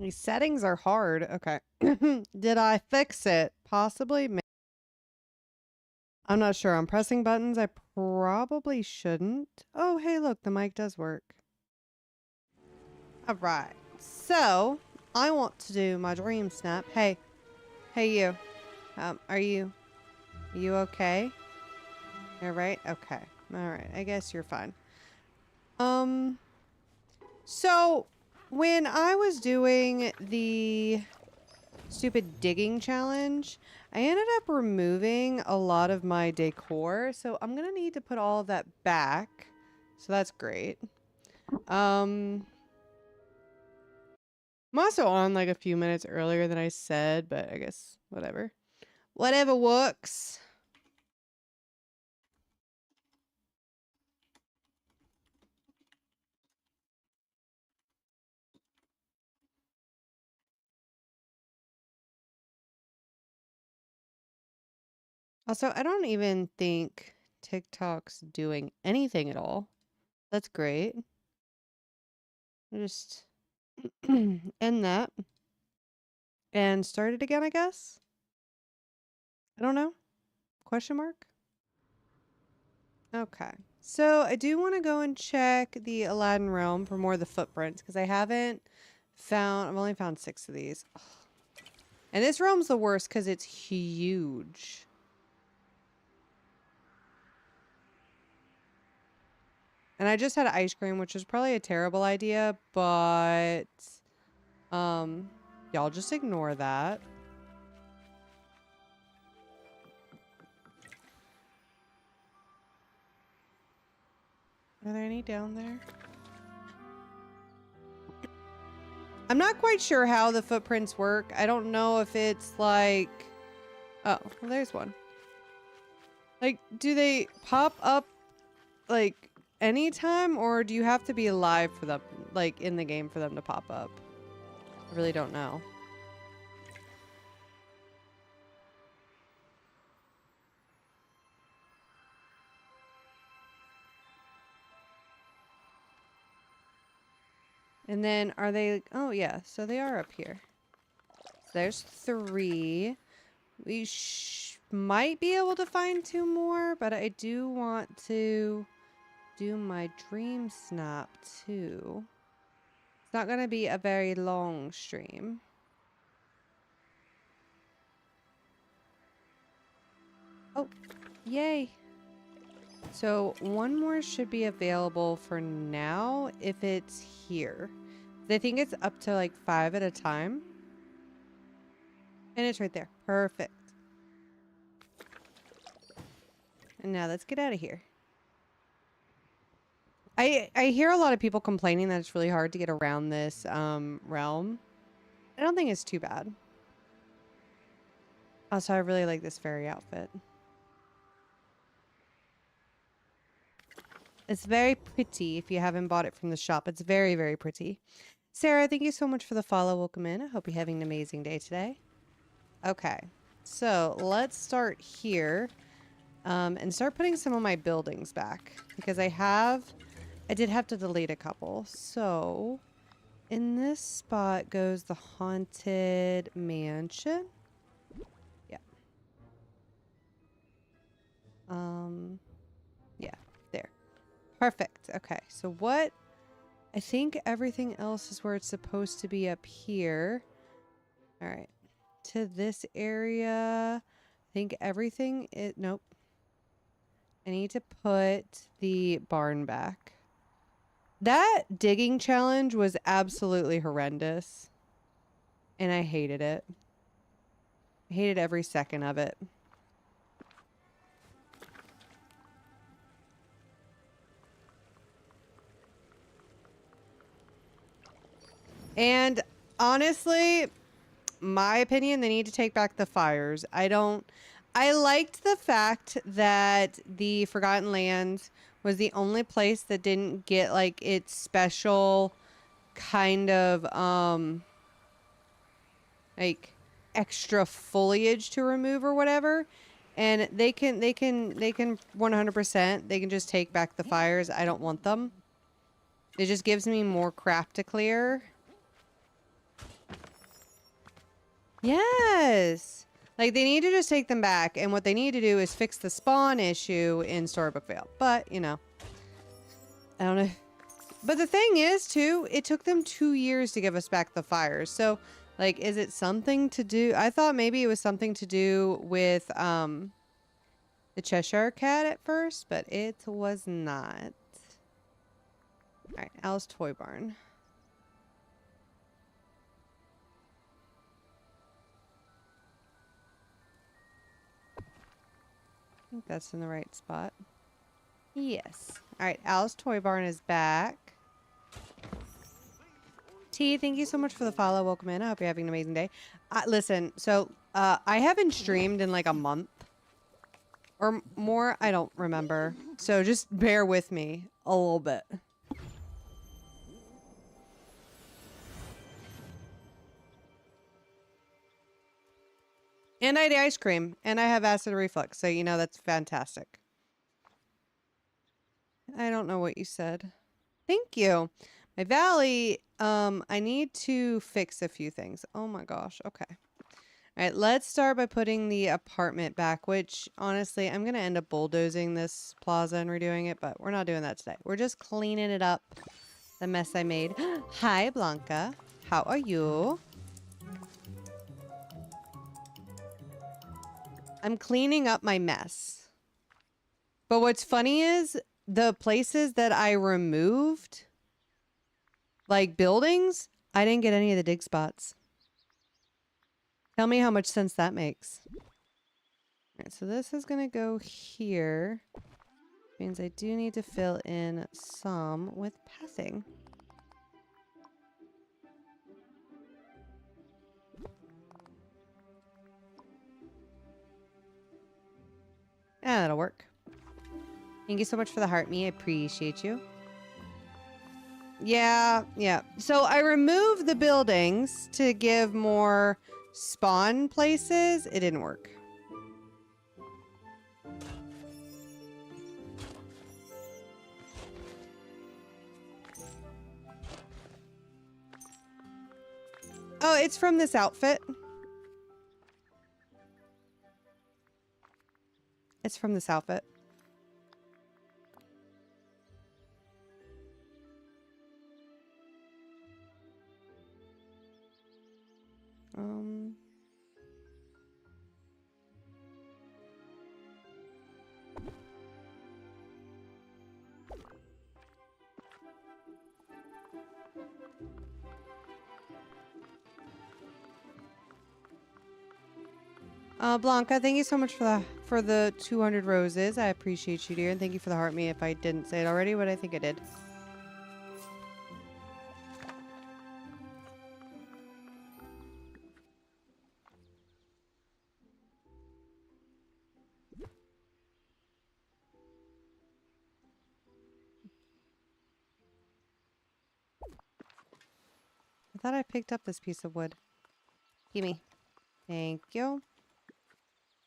These settings are hard. Okay. Did I fix it? Possibly. I'm not sure. I'm pressing buttons. I probably shouldn't. Oh, hey, look. The mic does work. All right. So, I want to do my dream snap. Hey. Hey, you. Are you okay? All right. Okay. All right. I guess you're fine. So, when I was doing the stupid digging challenge, I ended up removing a lot of my decor, so I'm gonna need to put all of that back. So that's great. I'm also on like a few minutes earlier than I said, but I guess whatever. Whatever works. Also, I don't even think TikTok's doing anything at all. That's great. Just end that and start it again, I guess. I don't know. Question mark? Okay. So I do want to go and check the Aladdin realm for more of the footprints because I haven't found, I've only found 6 of these. Ugh. And this realm's the worst because it's huge. And I just had ice cream, which was probably a terrible idea, but y'all just ignore that. Are there any down there? I'm not quite sure how the footprints work. I don't know if it's like... Oh, well, there's one. Like, do they pop up, like, anytime? Or do you have to be alive for them, like, in the game for them to pop up? I really don't know. And then are they... Oh, yeah. So they are up here. So there's 3. We might be able to find 2 more, but I do want to do my dream snap too. It's not going to be a very long stream. Oh, yay. So 1 more should be available for now if it's here. I think it's up to like 5 at a time. And it's right there. Perfect. And now let's get out of here. I hear a lot of people complaining that it's really hard to get around this realm. I don't think it's too bad. Also, I really like this fairy outfit. It's very pretty if you haven't bought it from the shop. It's very, very pretty. Sarah, thank you so much for the follow. Welcome in. I hope you're having an amazing day today. Okay, so let's start here and start putting some of my buildings back because I did have to delete a couple. So in this spot goes the haunted mansion. Yeah. Yeah, there. Perfect. Okay, so what? I think everything else is where it's supposed to be up here. All right. To this area. I think everything is... Nope. I need to put the barn back. That digging challenge was absolutely horrendous. And I hated it. I hated every second of it. And honestly, my opinion, they need to take back the fires. I liked the fact that the Forgotten Lands was the only place that didn't get like its special kind of like extra foliage to remove or whatever. And they can 100%, they can just take back the fires. I don't want them. It just gives me more crap to clear. Yes. Like, they need to just take them back, and what they need to do is fix the spawn issue in Storybook Vale. But, you know, I don't know. But the thing is, too, it took them 2 years to give us back the fires. So, like, is it something to do? I thought maybe it was something to do with the Cheshire Cat at first, but it was not. All right, Al's Toy Barn. I think that's in the right spot. Yes. All right, Al's Toy Barn is back. T, thank you so much for the follow. Welcome in. I hope you're having an amazing day. Listen, so I haven't streamed in like a month or more. I don't remember. So just bear with me a little bit. And I had ice cream, and I have acid reflux, so you know that's fantastic. I don't know what you said. Thank you. My valley, I need to fix a few things. Oh my gosh, okay. All right, let's start by putting the apartment back, which, honestly, I'm going to end up bulldozing this plaza and redoing it, but we're not doing that today. We're just cleaning it up, the mess I made. Hi, Blanca. How are you? I'm cleaning up my mess. But what's funny is the places that I removed, like buildings, I didn't get any of the dig spots. Tell me how much sense that makes. All right, so this is going to go here. Means I do need to fill in some with pathing. Yeah, that'll work. Thank you so much for the heart, me. I appreciate you. Yeah. So I removed the buildings to give more spawn places. It didn't work. Oh, it's from this outfit. It's from this outfit. Blanca, thank you so much for the 200 roses. I appreciate you, dear, and thank you for the heart me if I didn't say it already, but I think I did. I thought I picked up this piece of wood. Gimme. Thank you.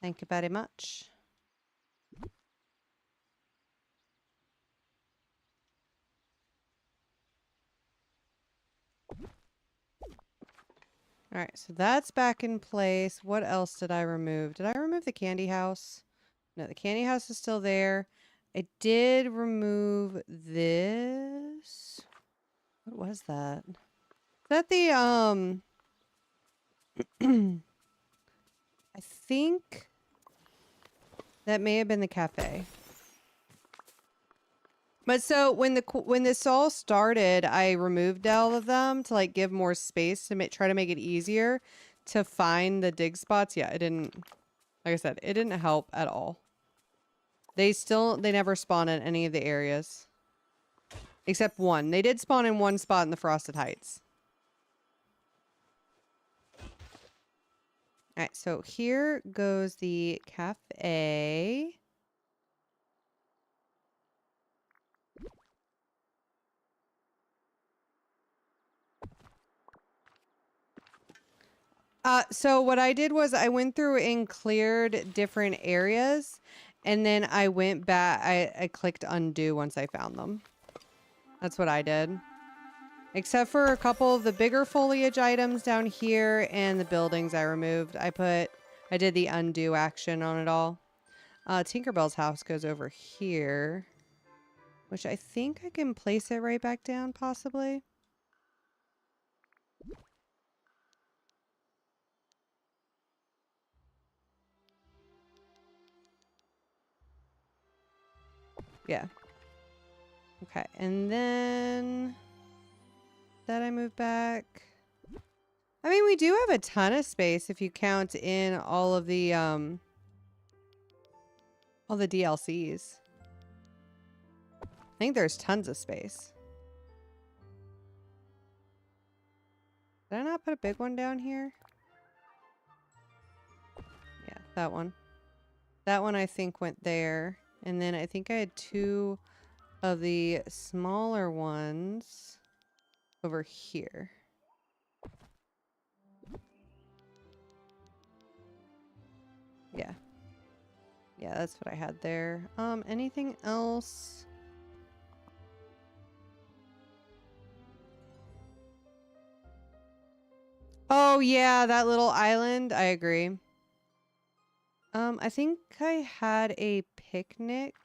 Thank you very much. Alright, so that's back in place. What else did I remove? Did I remove the candy house? No, the candy house is still there. I did remove this. What was that? Is that the, I think that may have been the cafe. But so when this all started, I removed all of them to like give more space to try to make it easier to find the dig spots. Yeah, it didn't, like I said, it didn't help at all. They never spawn in any of the areas. Except one. They did spawn in one spot in the Frosted Heights. Alright, so here goes the cafe. So what I did was I went through and cleared different areas, and then I went back, I clicked undo once I found them. That's what I did. Except for a couple of the bigger foliage items down here and the buildings I removed. I did the undo action on it all. Tinkerbell's house goes over here, which I think I can place it right back down, possibly. Yeah. Okay, and then that I move back. I mean, we do have a ton of space if you count in all the DLCs. I think there's tons of space. Did I not put a big one down here? Yeah, that one. That one I think went there. And then I think I had 2 of the smaller ones over here. Yeah. Yeah, that's what I had there. Anything else? Oh yeah, that little island. I agree. I think I had a picnic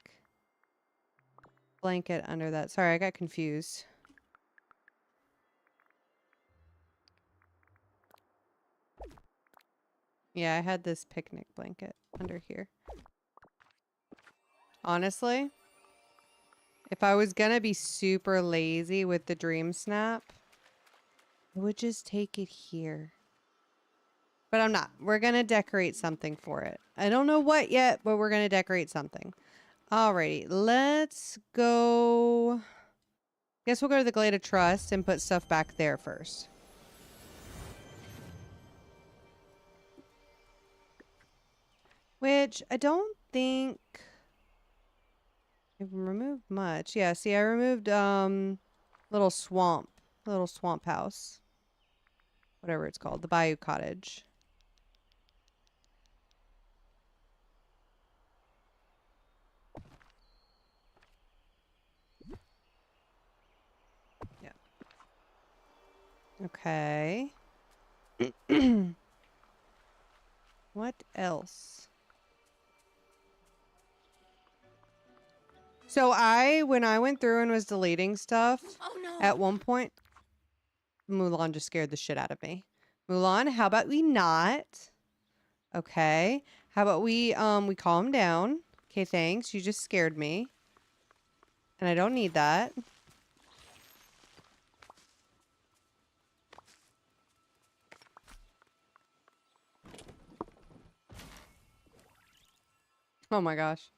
blanket under that. Sorry, I got confused. Yeah, I had this picnic blanket under here. Honestly, if I was gonna be super lazy with the Dreamsnap, I would just take it here. But I'm not. We're gonna decorate something for it. I don't know what yet, but we're gonna decorate something. Alrighty, let's go. Guess we'll go to the Glade of Trust and put stuff back there first. Which I don't think I've removed much. Yeah, see, I removed little swamp house. Whatever it's called, the Bayou Cottage. Yeah. Okay. What else? So when I went through and was deleting stuff, at one point, Mulan just scared the shit out of me. Mulan, how about we not? Okay. How about we calm down? Okay, thanks. You just scared me. And I don't need that. Oh my gosh.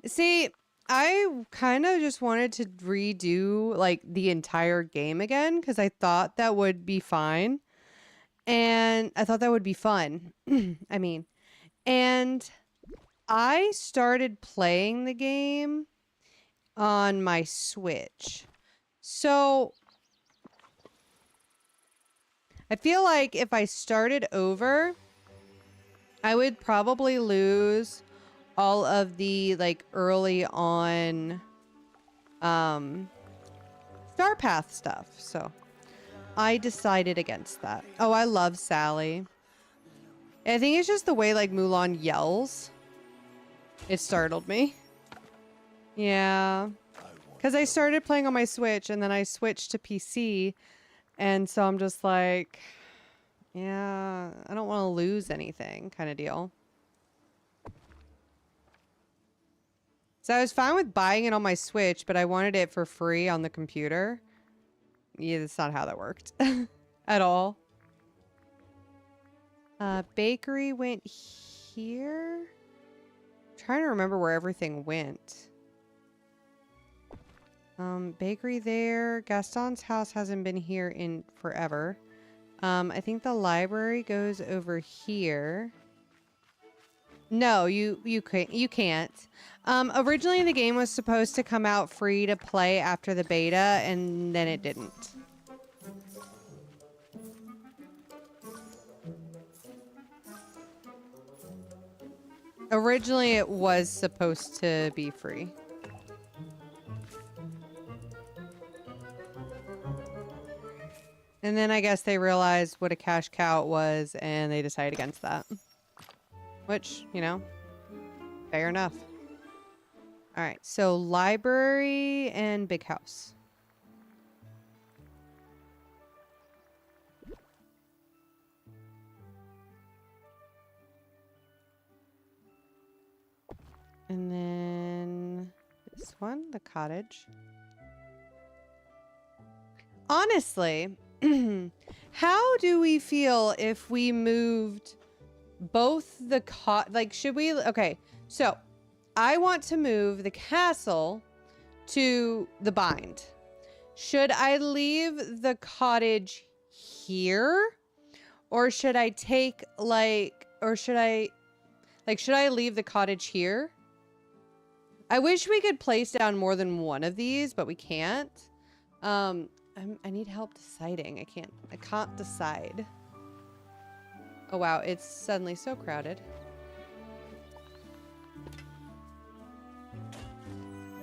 See, I kind of just wanted to redo like the entire game again because I thought that would be fine. And I thought that would be fun. I mean, and I started playing the game on my Switch. So I feel like if I started over, I would probably lose all of the like early on Star Path stuff. So I decided against that. Oh, I love Sally. I think it's just the way like Mulan yells. It startled me. Yeah. Because I started playing on my Switch and then I switched to PC. And so I'm just like, yeah, I don't want to lose anything kind of deal. So I was fine with buying it on my Switch, but I wanted it for free on the computer. Yeah, that's not how that worked at all. Bakery went here. I'm trying to remember where everything went. Bakery there. Gaston's house hasn't been here in forever. I think the library goes over here. No, you can't. Originally the game was supposed to come out free to play after the beta, and then it didn't. Originally it was supposed to be free. And then I guess they realized what a cash cow it was, and they decided against that. Which, you know, fair enough. All right, so library and big house. And then this one, the cottage. Honestly, how do we feel if we moved both the should we? Okay, so I want to move the castle to the bind. Should I leave the cottage here? Or should I take should I leave the cottage here? I wish we could place down more than one of these, but we can't. I need help deciding. I can't decide. Oh wow, it's suddenly so crowded.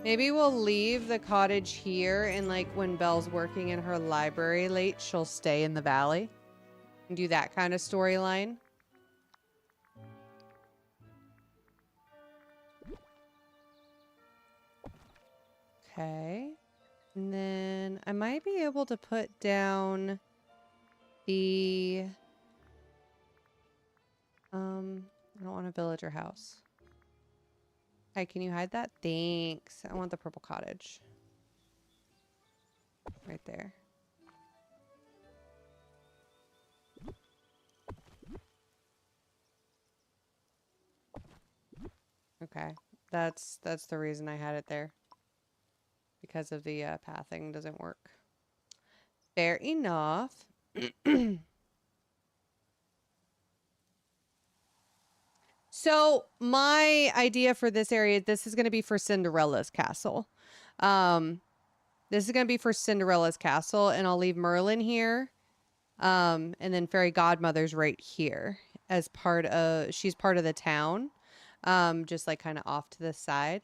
Maybe we'll leave the cottage here, and like when Belle's working in her library late, she'll stay in the valley and do that kind of storyline. Okay. And then I might be able to put down the I don't want a villager house. Hi, can you hide that? Thanks. I want the purple cottage. Right there. Okay. That's the reason I had it there. Because of the pathing doesn't work. Fair enough. So my idea for this area, this is going to be for Cinderella's castle. This is going to be for Cinderella's castle, and I'll leave Merlin here. And then Fairy Godmother's right here as she's part of the town. Just like kind of off to the side.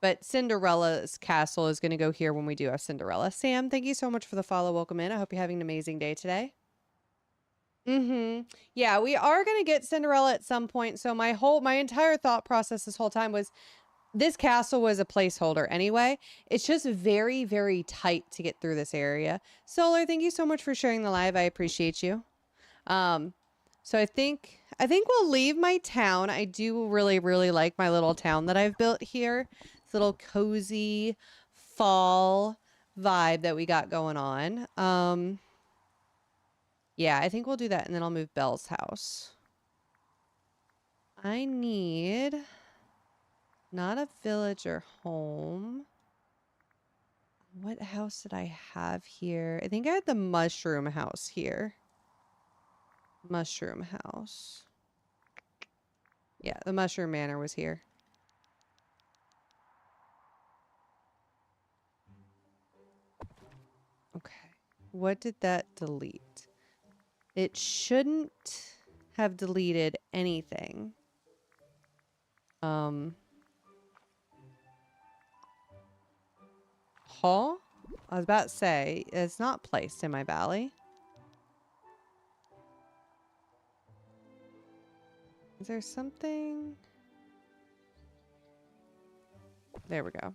But Cinderella's castle is going to go here when we do have Cinderella. Sam, thank you so much for the follow. Welcome in. I hope you're having an amazing day today. Yeah, we are going to get Cinderella at some point. So my entire thought process this whole time was this castle was a placeholder anyway. It's just very, very tight to get through this area. Solar, thank you so much for sharing the live. I appreciate you. So I think we'll leave my town. I do really, really like my little town that I've built here. This little cozy fall vibe that we got going on. Yeah, I think we'll do that, and then I'll move Belle's house. I need not a villager home. What house did I have here? I think I had the mushroom house here. Mushroom house. Yeah, the mushroom manor was here. Okay. What did that delete? It shouldn't have deleted anything. Hall? I was about to say, it's not placed in my valley. Is there something? There we go.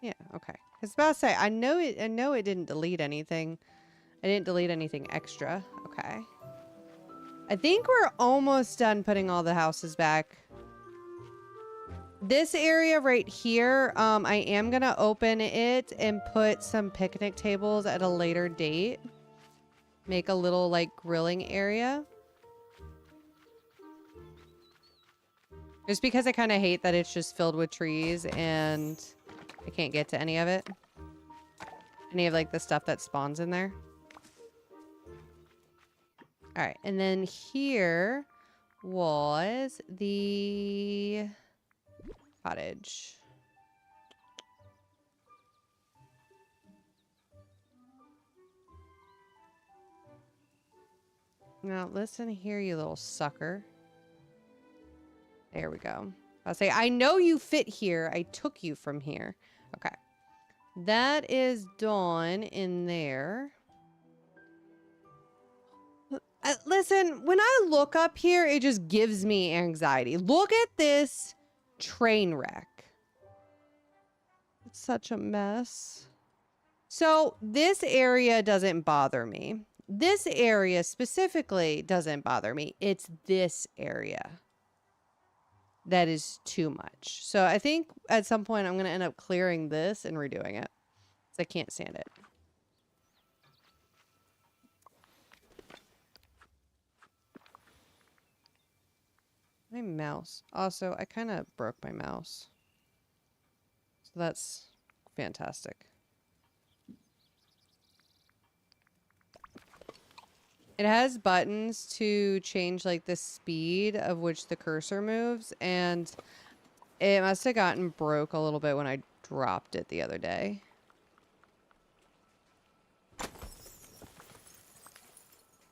Yeah, okay. I was about to say, I know it didn't delete anything. I didn't delete anything extra. Okay. I think we're almost done putting all the houses back. This area right here, I am going to open it and put some picnic tables at a later date. Make a little, like, grilling area. Just because I kind of hate that it's just filled with trees and I can't get to any of it. Any of, like, the stuff that spawns in there. Alright, and then here was the cottage. Now, listen here, you little sucker. There we go. I'll say, I know you fit here. I took you from here. Okay. That is done in there. Listen, when I look up here, it just gives me anxiety. Look at this train wreck. It's such a mess. So this area doesn't bother me. This area specifically doesn't bother me. It's this area that is too much. So I think at some point I'm going to end up clearing this and redoing it. Because I can't stand it. My mouse. Also, I kind of broke my mouse. So that's fantastic. It has buttons to change like the speed of which the cursor moves, and it must have gotten broke a little bit when I dropped it the other day.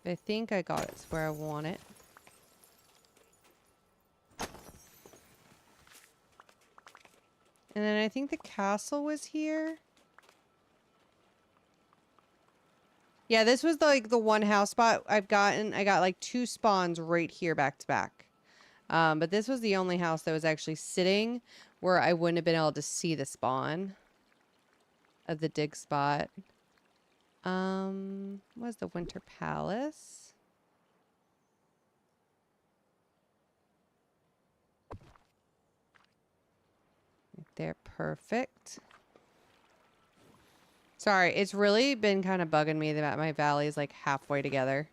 I think I got it to where I want it. And then I think the castle was here. Yeah, this was like the one house spot I've gotten. I got like 2 spawns right here back to back. But this was the only house that was actually sitting where I wouldn't have been able to see the spawn of the dig spot. What was the Winter Palace? Right there, perfect. Sorry, it's really been kind of bugging me that my valley is like halfway together.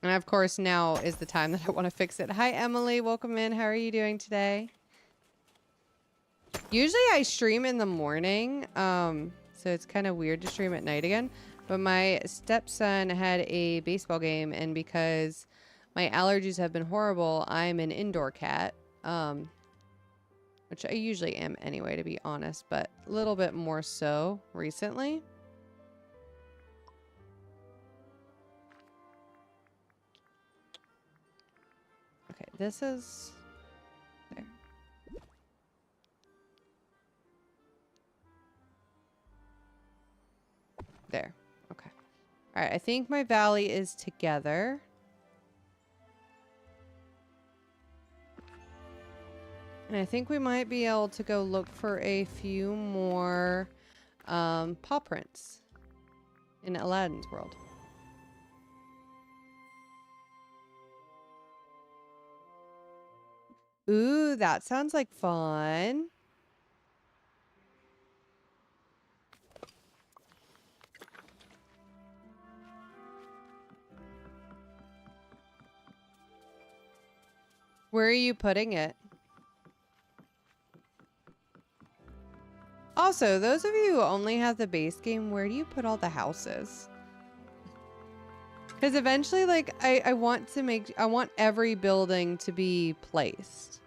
And of course, now is the time that I want to fix it. Hi, Emily. Welcome in. How are you doing today? Usually I stream in the morning, so it's kind of weird to stream at night again. But my stepson had a baseball game, and because my allergies have been horrible, I'm an indoor cat, which I usually am anyway, to be honest, but a little bit more so recently. Okay, this is there. There. Okay. All right, I think my valley is together. And I think we might be able to go look for a few more paw prints in Aladdin's world. Ooh, that sounds like fun. Where are you putting it? Also, those of you who only have the base game, where do you put all the houses? Because eventually, like, I want every building to be placed.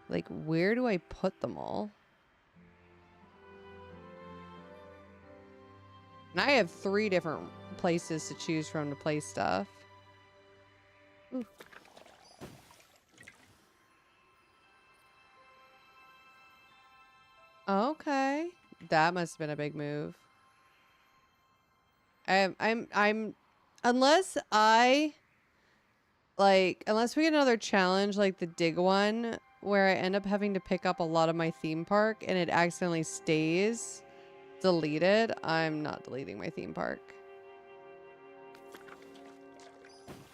Like, where do I put them all? And I have 3 different places to choose from to place stuff. Ooh. Okay. That must have been a big move. Unless we get another challenge like the dig one where I end up having to pick up a lot of my theme park and it accidentally stays deleted, I'm not deleting my theme park.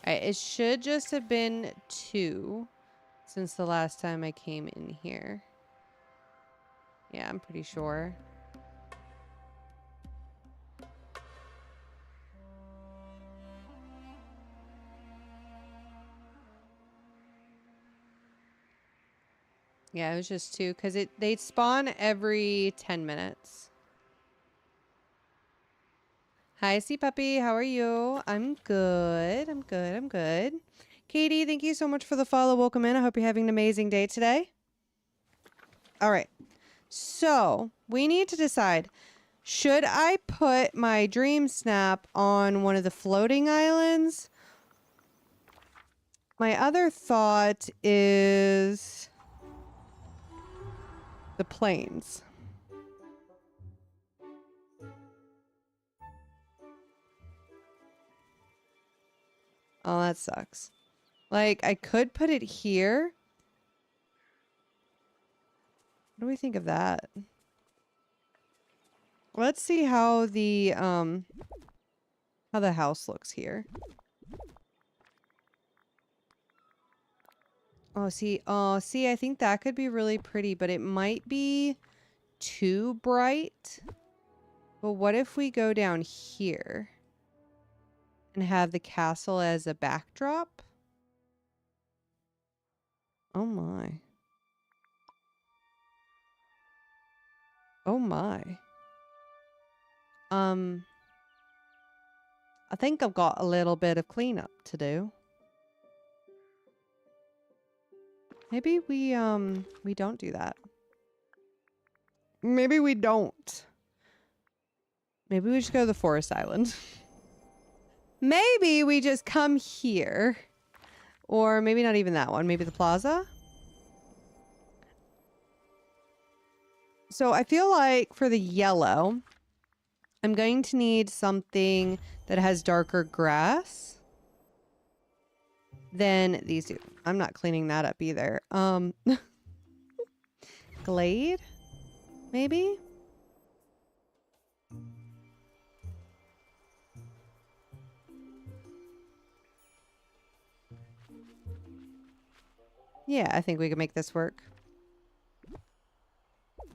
Alright, it should just have been 2 since the last time I came in here. Yeah, I'm pretty sure. Yeah, it was just 2 because they spawn every 10 minutes. Hi, Sea Puppy. How are you? I'm good. I'm good. I'm good. Katie, thank you so much for the follow. Welcome in. I hope you're having an amazing day today. All right. So we need to decide, should I put my Dreamsnap on one of the floating islands? My other thought is The plains. Oh, that sucks. Like, I could put it here. What do we think of that? Let's see how the house looks here. Oh, see, I think that could be really pretty, but it might be too bright. But what if we go down here and have the castle as a backdrop? Oh my. Oh my. I think I've got a little bit of cleanup to do. Maybe we don't do that. Maybe we don't. Maybe we should go to the forest island. Maybe we just come here. Or maybe not even that one. Maybe the plaza? So I feel like for the yellow, I'm going to need something that has darker grass than these two. I'm not cleaning that up either. Glade? Maybe? Yeah, I think we can make this work.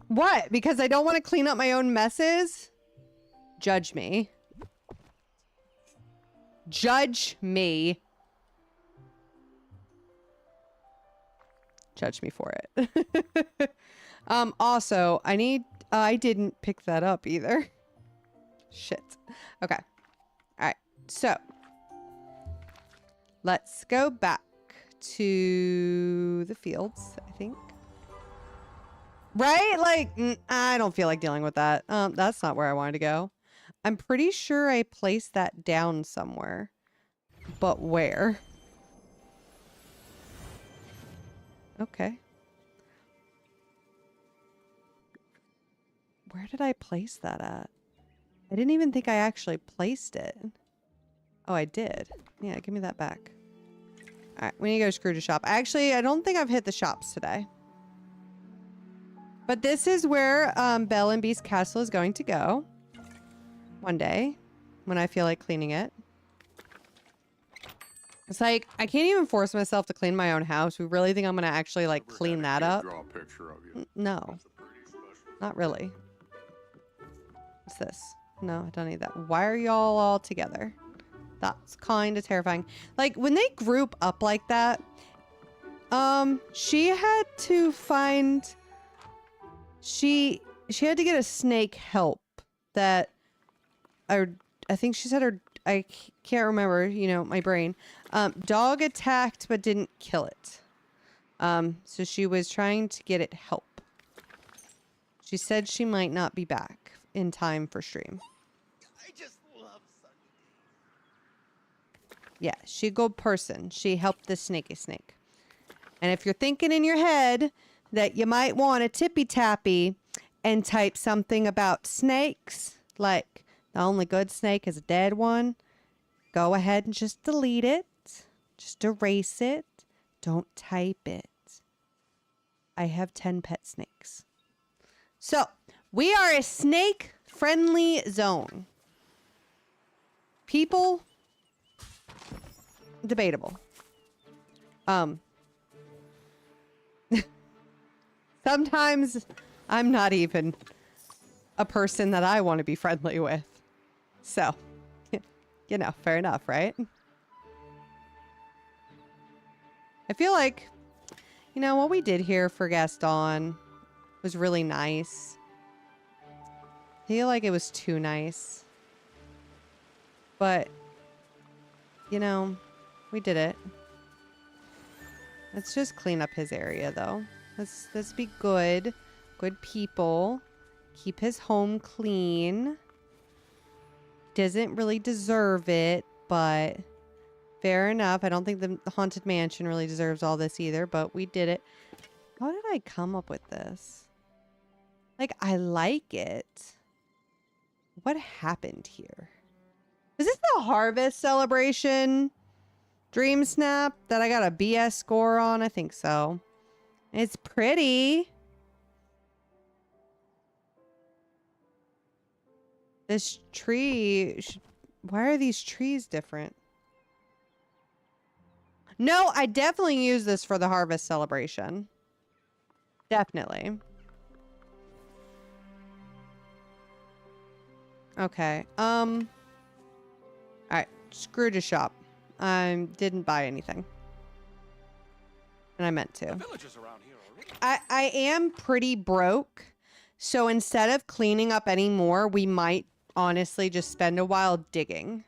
What? Because I don't want to clean up my own messes? Judge me. Judge me. Judge me for it. Also, I didn't pick that up either. Shit. Okay. All right. So, let's go back to the fields, I think. Right? Like, I don't feel like dealing with that. That's not where I wanted to go. I'm pretty sure I placed that down somewhere. But where? Okay. Where did I place that at? I didn't even think I actually placed it. Oh, I did. Yeah, give me that back. All right, we need to go to Scrooge's shop. Actually, I don't think I've hit the shops today. But this is where Belle and Beast Castle is going to go. One day. When I feel like cleaning it. It's like, I can't even force myself to clean my own house. We really think I'm going to actually, like, clean that up? Draw a picture of you. No. Not really. What's this? No, I don't need that. Why are y'all all together? That's kind of terrifying. Like, when they group up like that, she had to find... She had to get a snake help that... Or, I think she said her... I can't remember, you know, my brain. Dog attacked but didn't kill it. So she was trying to get it help. She said she might not be back in time for stream. I just love sunny days. Yeah, she a good person. She helped the snakey snake. And if you're thinking in your head that you might want to tippy-tappy and type something about snakes, like the only good snake is a dead one, go ahead and just delete it. Just erase it. Don't type it. I have 10 pet snakes. So, we are a snake-friendly zone. People, debatable. Sometimes I'm not even a person that I want to be friendly with. So, you know, fair enough, right? I feel like, you know, what we did here for Gaston was really nice. I feel like it was too nice. But, you know, we did it. Let's just clean up his area, though. Let's be good. Good people. Keep his home clean. Doesn't really deserve it, but fair enough. I don't think the Haunted Mansion really deserves all this either, but we did it. How did I come up with this? Like, I like it. What happened here? Is this the harvest celebration Dreamsnap that I got a BS score on? I think so. It's pretty. This tree... Why are these trees different? No, I definitely use this for the harvest celebration. Definitely. Okay. Alright. Screw to shop. I didn't buy anything. And I meant to. I am pretty broke. So instead of cleaning up any more, we might honestly just spend a while digging.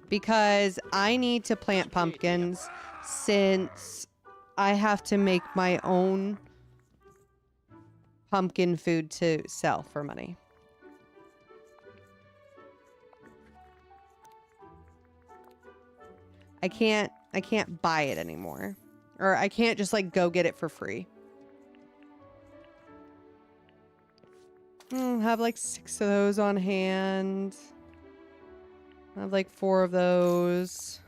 Because I need to plant pumpkins since I have to make my own pumpkin food to sell for money. I can't buy it anymore. Or I can't just like go get it for free. Have like 6 of those on hand. I have like 4 of those.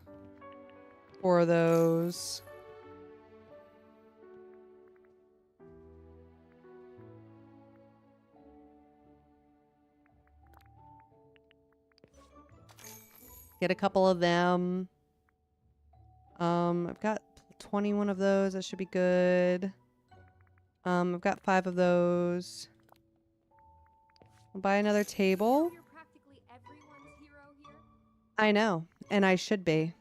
4 of those. Get a couple of them. I've got 21 of those. That should be good. I've got 5 of those. I'll buy another table. You're practically everyone's hero here. I know, and I should be.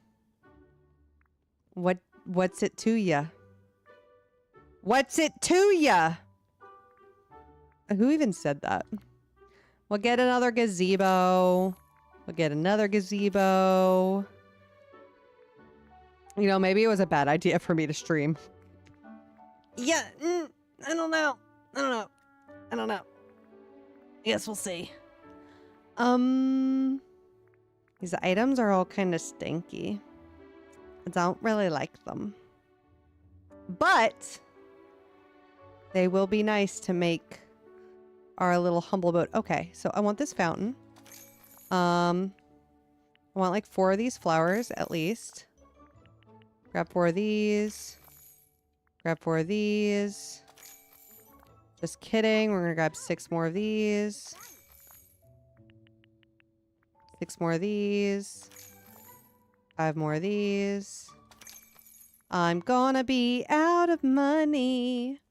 What's it to ya? What's it to ya? Who even said that? We'll get another gazebo. We'll get another gazebo. You know, maybe it was a bad idea for me to stream. Yeah, I don't know. I don't know. I don't know. I guess we'll see. These items are all kind of stinky. I don't really like them. But they will be nice to make our little humble boat. Okay, so I want this fountain. I want like 4 of these flowers at least. Grab 4 of these. Grab 4 of these. Just kidding. We're going to grab 6 more of these. 6 more of these. 5 more of these. I'm gonna be out of money.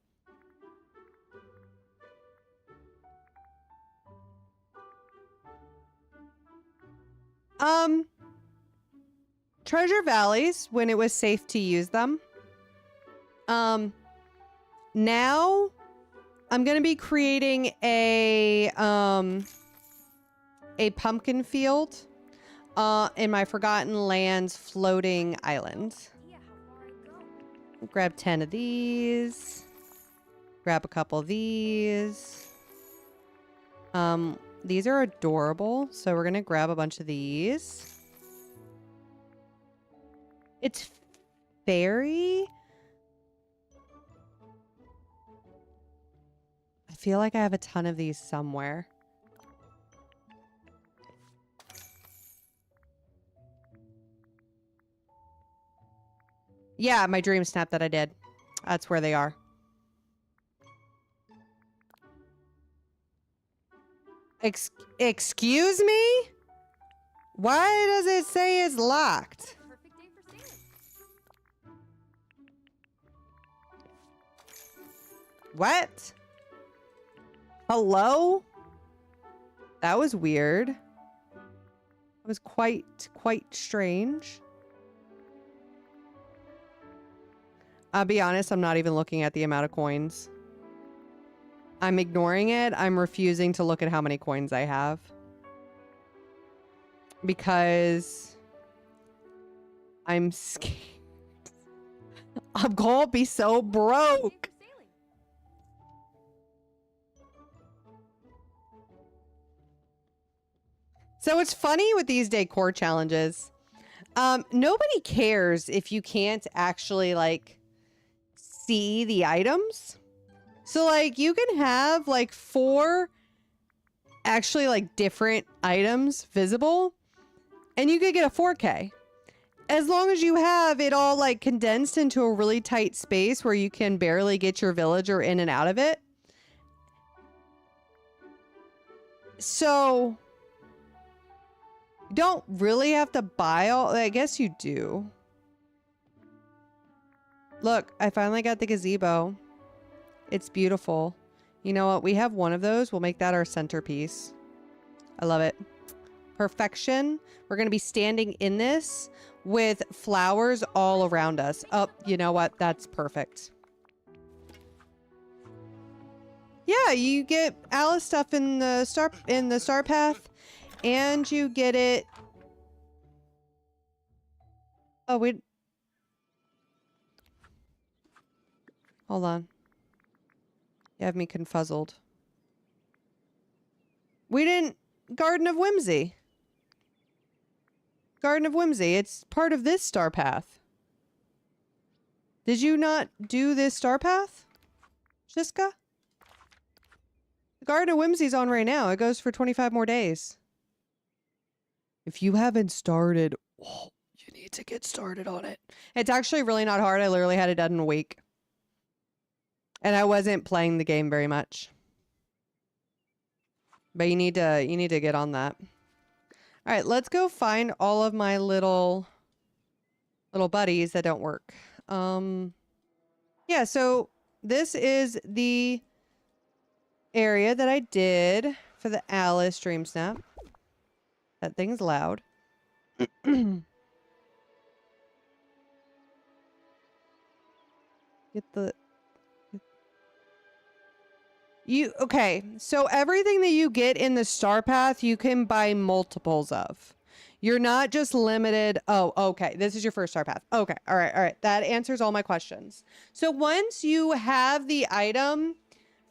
Treasure valleys when it was safe to use them. Now I'm gonna be creating a pumpkin field in my Forgotten Lands floating island. Grab 10 of these. Grab a couple of these. These are adorable, so we're gonna grab a bunch of these. It's fairy. I feel like I have a ton of these somewhere. Yeah, my Dreamsnap that I did. That's where they are. Excuse me? Why does it say it's locked? Perfect day for sailing. What? Hello? That was weird. It was quite strange. I'll be honest, I'm not even looking at the amount of coins. I'm ignoring it. I'm refusing to look at how many coins I have. Because I'm scared. I'm gonna be so broke. So it's funny with these decor challenges. Nobody cares if you can't actually like see the items. So like you can have like 4 actually like different items visible and you could get a 4K. As long as you have it all like condensed into a really tight space where you can barely get your villager in and out of it. So you don't really have to buy all, I guess you do. Look, I finally got the gazebo. It's beautiful. You know what? We have one of those. We'll make that our centerpiece. I love it. Perfection. We're going to be standing in this with flowers all around us. Oh, you know what? That's perfect. Yeah, you get Alice stuff in the star path, and you get it. Oh, wait. Hold on. You have me confuzzled. We didn't. Garden of Whimsy. Garden of Whimsy. It's part of this star path. Did you not do this star path, Shiska? The Garden of Whimsy's on right now. It goes for 25 more days. If you haven't started, oh, you need to get started on it. It's actually really not hard. I literally had it done in a week. And I wasn't playing the game very much. But you need to get on that. All right, let's go find all of my little buddies that don't work. Yeah, so this is the area that I did for the Alice Dreamsnap. That thing's loud. Get the... Okay, so everything that you get in the star path, you can buy multiples of. You're not just limited. Oh, okay. This is your first star path. Okay. All right. All right. That answers all my questions. So once you have the item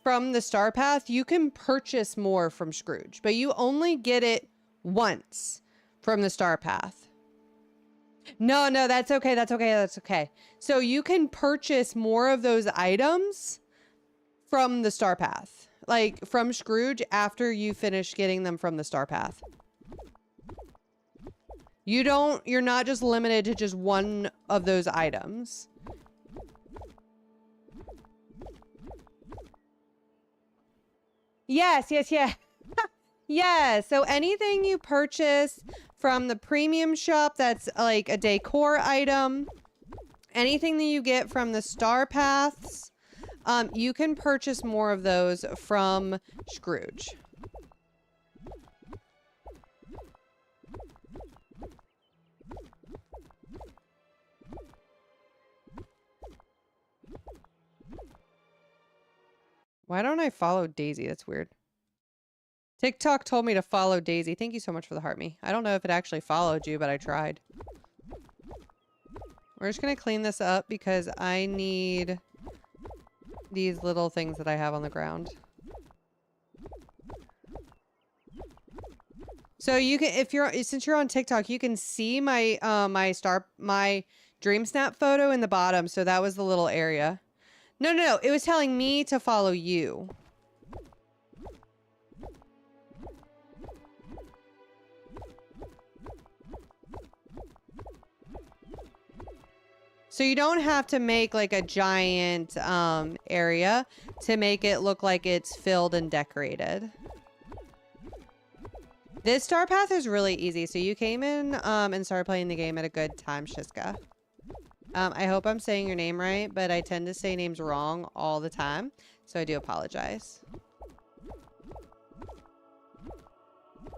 from the star path, you can purchase more from Scrooge, but you only get it once from the star path. No, that's okay. That's okay. That's okay. So you can purchase more of those items from the star path, like from Scrooge, after you finish getting them from the star path. You're not just limited to just one of those items. Yes. Yeah, so anything you purchase from the premium shop that's like a decor item, anything that you get from the star paths, you can purchase more of those from Scrooge. Why don't I follow Daisy? That's weird. TikTok told me to follow Daisy. Thank you so much for the heart me. I don't know if it actually followed you, but I tried. We're just going to clean this up because I need these little things that I have on the ground. So you can, since you're on TikTok, you can see my my Dreamsnap photo in the bottom. So that was the little area. No. It was telling me to follow you. So you don't have to make like a giant area to make it look like it's filled and decorated. This star path is really easy. So you came in and started playing the game at a good time, Shiska. I hope I'm saying your name right, but I tend to say names wrong all the time. So I do apologize.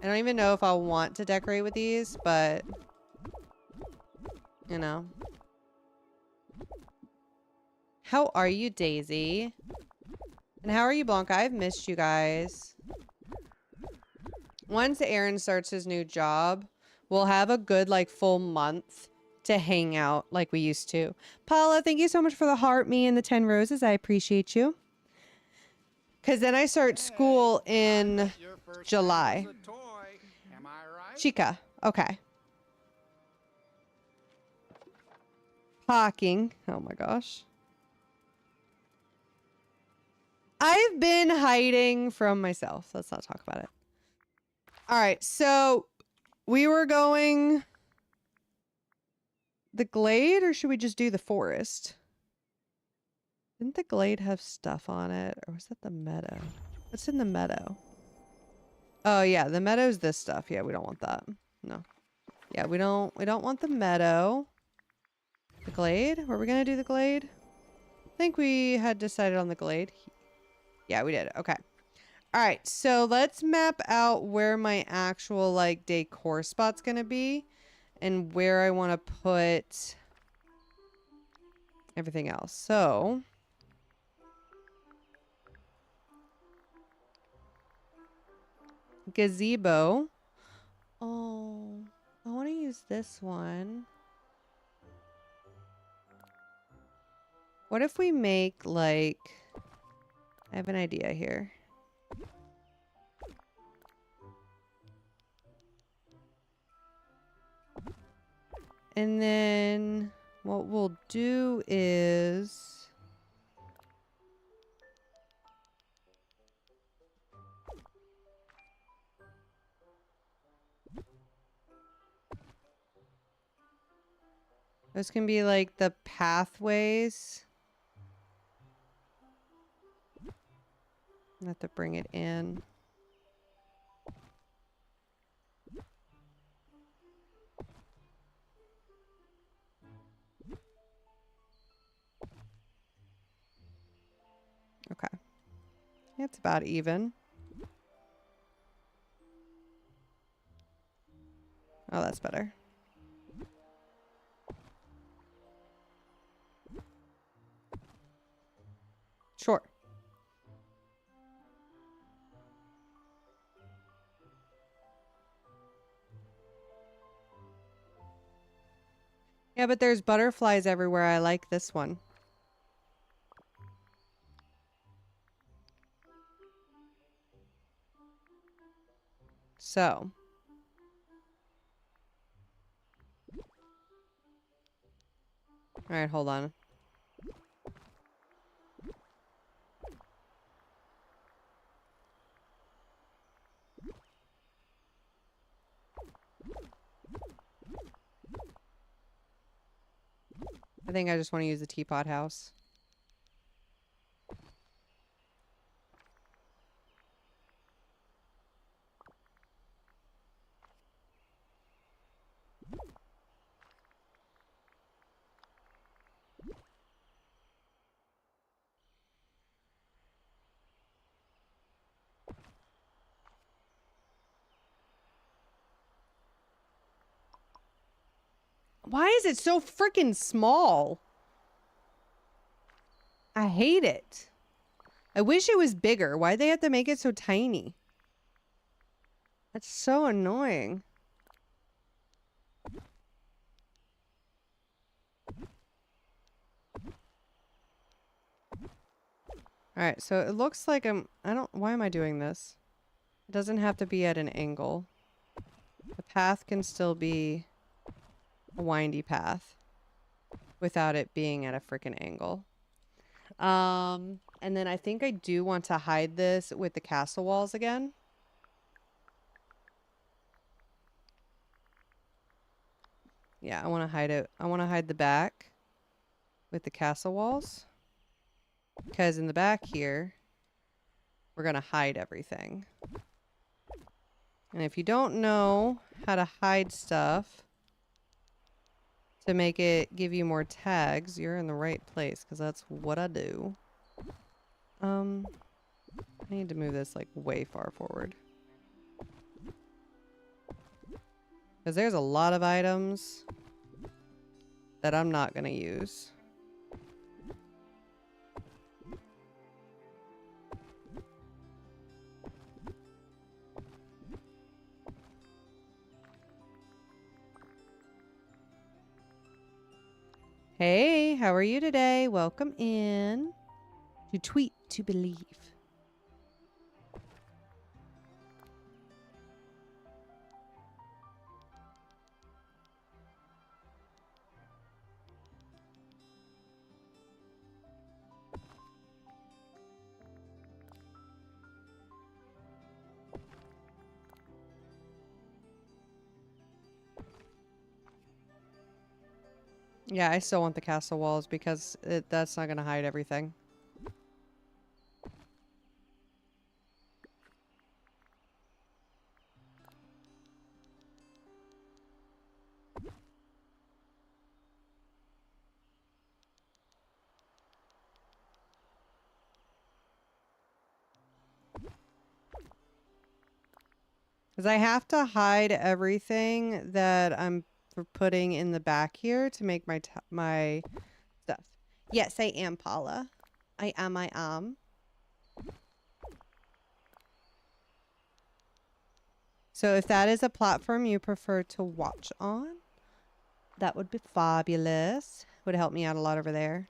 I don't even know if I'll want to decorate with these, but you know. How are you, Daisy? And how are you, Blanca? I've missed you guys. Once Aaron starts his new job, we'll have a good, like, full month to hang out like we used to. Paula, thank you so much for the heart me and the 10 roses. I appreciate you. Because then I start school in July. Chica. Okay. Parking. Oh my gosh. I've been hiding from myself. Let's not talk about it. All right, so we were going the glade, or should we just do the forest? Didn't the glade have stuff on it, or was that the meadow? What's in the meadow? Oh yeah, the meadow's this stuff. Yeah, we don't want that. No. Yeah, we don't want the meadow. The glade? Were we gonna do the glade? I think we had decided on the glade. Yeah, we did. Okay. All right, so let's map out where my actual like decor spot's gonna be and where I want to put everything else. So gazebo. Oh, I want to use this one. What if we make like, I have an idea here. And then what we'll do is those can be like the pathways. I have to bring it in. Okay. It's about even. Oh, that's better. Sure. Yeah, but there's butterflies everywhere. I like this one. So. All right, hold on. I think I just want to use the teapot house. Why is it so freaking small? I hate it. I wish it was bigger. Why'd they have to make it so tiny? That's so annoying. Alright, so it looks like why am I doing this? It doesn't have to be at an angle. The path can still be a windy path without it being at a freaking angle. And then I think I do want to hide this with the castle walls again. Yeah, I want to hide it. I want to hide the back with the castle walls. Because in the back here, we're going to hide everything. And if you don't know how to hide stuff to make it give you more tags, you're in the right place, because that's what I do. I need to move this like way far forward. Because there's a lot of items that I'm not going to use. Hey, how are you today? Welcome in to Tweet to Believe. Yeah, I still want the castle walls because that's not going to hide everything. Because I have to hide everything that I'm putting in the back here to make my stuff. Yes, I am, Paula. I am. So if that is a platform you prefer to watch on, that would be fabulous. Would help me out a lot over there.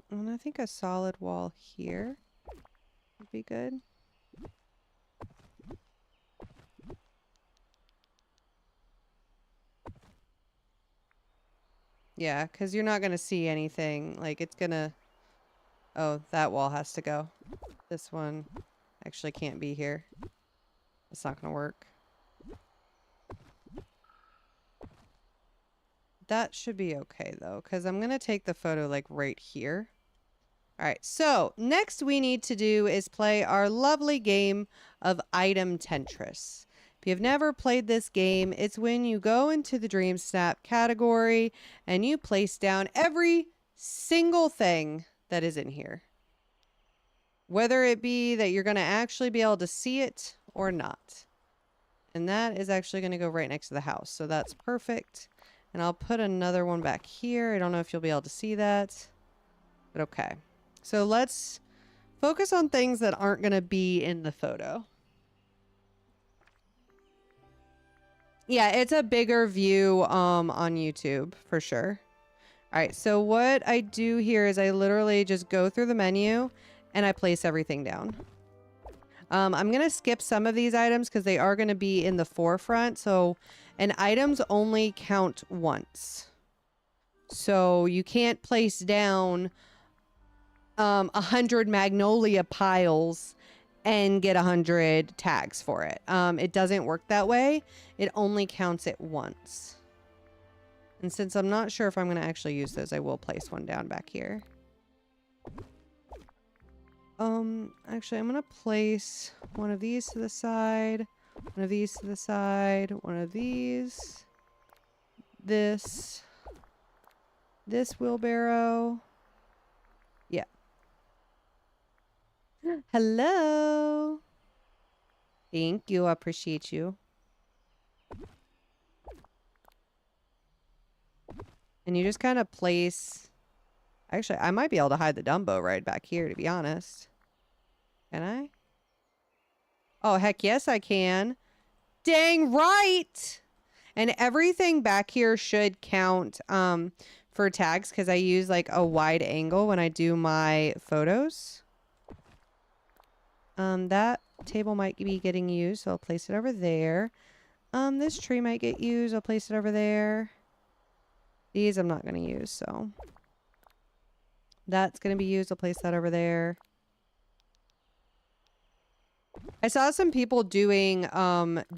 And I think a solid wall here would be good. Yeah, because you're not going to see anything. Like, it's going to... Oh, that wall has to go. This one actually can't be here. It's not going to work. That should be okay, though, because I'm going to take the photo, like, right here. All right, so next we need to do is play our lovely game of Item Tetris. If you've never played this game, it's when you go into the Dreamsnap category and you place down every single thing that is in here. Whether it be that you're going to actually be able to see it or not. And that is actually going to go right next to the house, so that's perfect. And I'll put another one back here. I don't know if you'll be able to see that, but okay. So let's focus on things that aren't going to be in the photo. Yeah, it's a bigger view on YouTube for sure. All right, so what I do here is I literally just go through the menu and I place everything down. I'm going to skip some of these items because they are going to be in the forefront. So, and items only count once. So you can't place down 100 magnolia piles and get 100 tags for it. It doesn't work that way. It only counts it once. And since I'm not sure if I'm going to actually use those, I will place one down back here. Actually, I'm going to place one of these to the side, one of these to the side, one of these, this wheelbarrow. Yeah. Hello. Thank you. I appreciate you. And you just kind of place... Actually, I might be able to hide the Dumbo right back here, to be honest. Can I? Oh, heck yes, I can. Dang right! And everything back here should count for tags because I use like a wide angle when I do my photos. That table might be getting used, so I'll place it over there. This tree might get used. I'll place it over there. These I'm not going to use, so... That's going to be used. I'll place that over there. I saw some people doing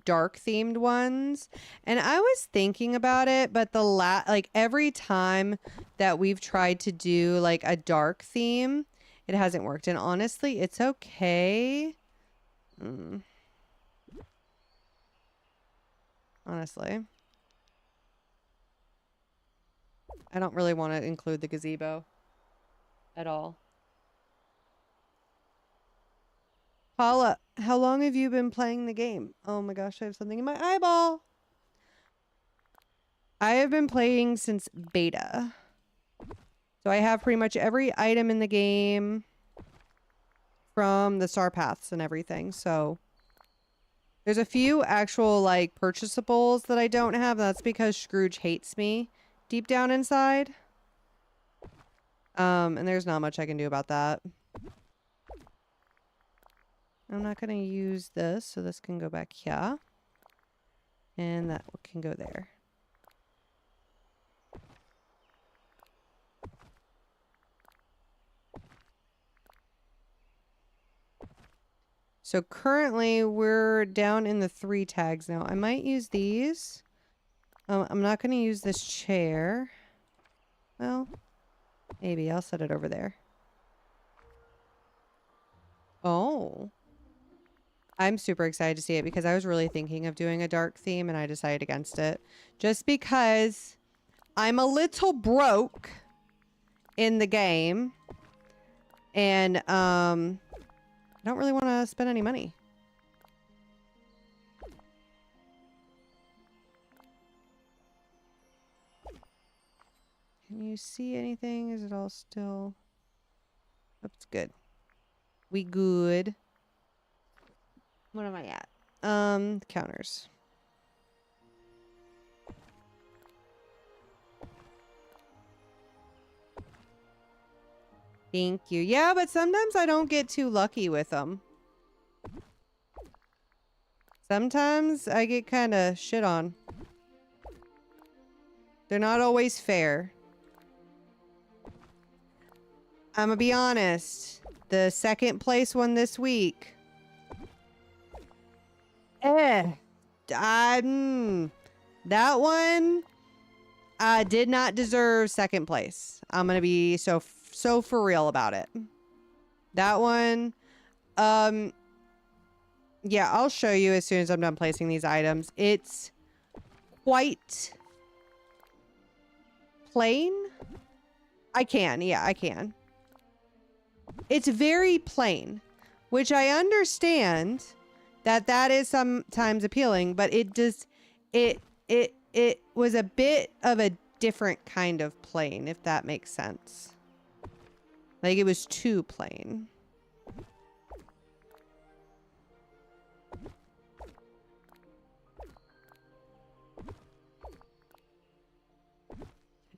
dark themed ones, and I was thinking about it, but like every time that we've tried to do like a dark theme, it hasn't worked. And honestly, it's okay. Honestly, I don't really want to include the gazebo at all. Paula, how long have you been playing the game? Oh my gosh, I have something in my eyeball. I have been playing since beta. So I have pretty much every item in the game from the star paths and everything. So there's a few actual like purchasables that I don't have. That's because Scrooge hates me deep down inside. And there's not much I can do about that. I'm not going to use this, so this can go back here. And that can go there. So currently we're down in the 3 tags now. I might use these. I'm not going to use this chair. Well, maybe I'll set it over there. Oh. I'm super excited to see it because I was really thinking of doing a dark theme and I decided against it. Just because I'm a little broke in the game and I don't really want to spend any money. Can you see anything? Is it all still? Oh, it's good. We good. What am I at? Counters. Thank you. Yeah, but sometimes I don't get too lucky with them. Sometimes I get kind of shit on. They're not always fair. I'm gonna be honest. The second place one this week. That one, I did not deserve second place. I'm gonna be so for real about it. That one, yeah, I'll show you as soon as I'm done placing these items. It's quite plain. I can. It's very plain, which I understand that is sometimes appealing, but it was a bit of a different kind of plain, if that makes sense. Like it was too plain.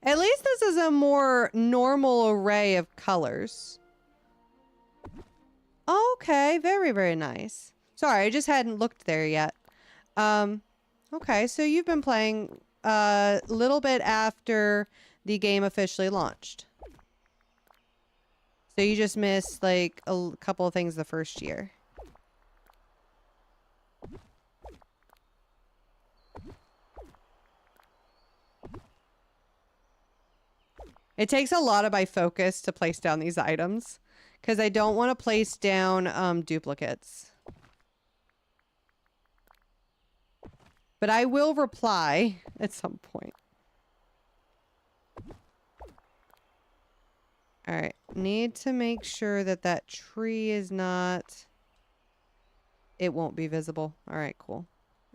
At least this is a more normal array of colors. Okay, very, very nice. Sorry, I just hadn't looked there yet. Okay, so you've been playing a little bit after the game officially launched. So you just missed like a couple of things the first year. It takes a lot of my focus to place down these items because I don't want to place down duplicates. But I will reply at some point. All right, need to make sure that that tree is not... It won't be visible. All right, cool.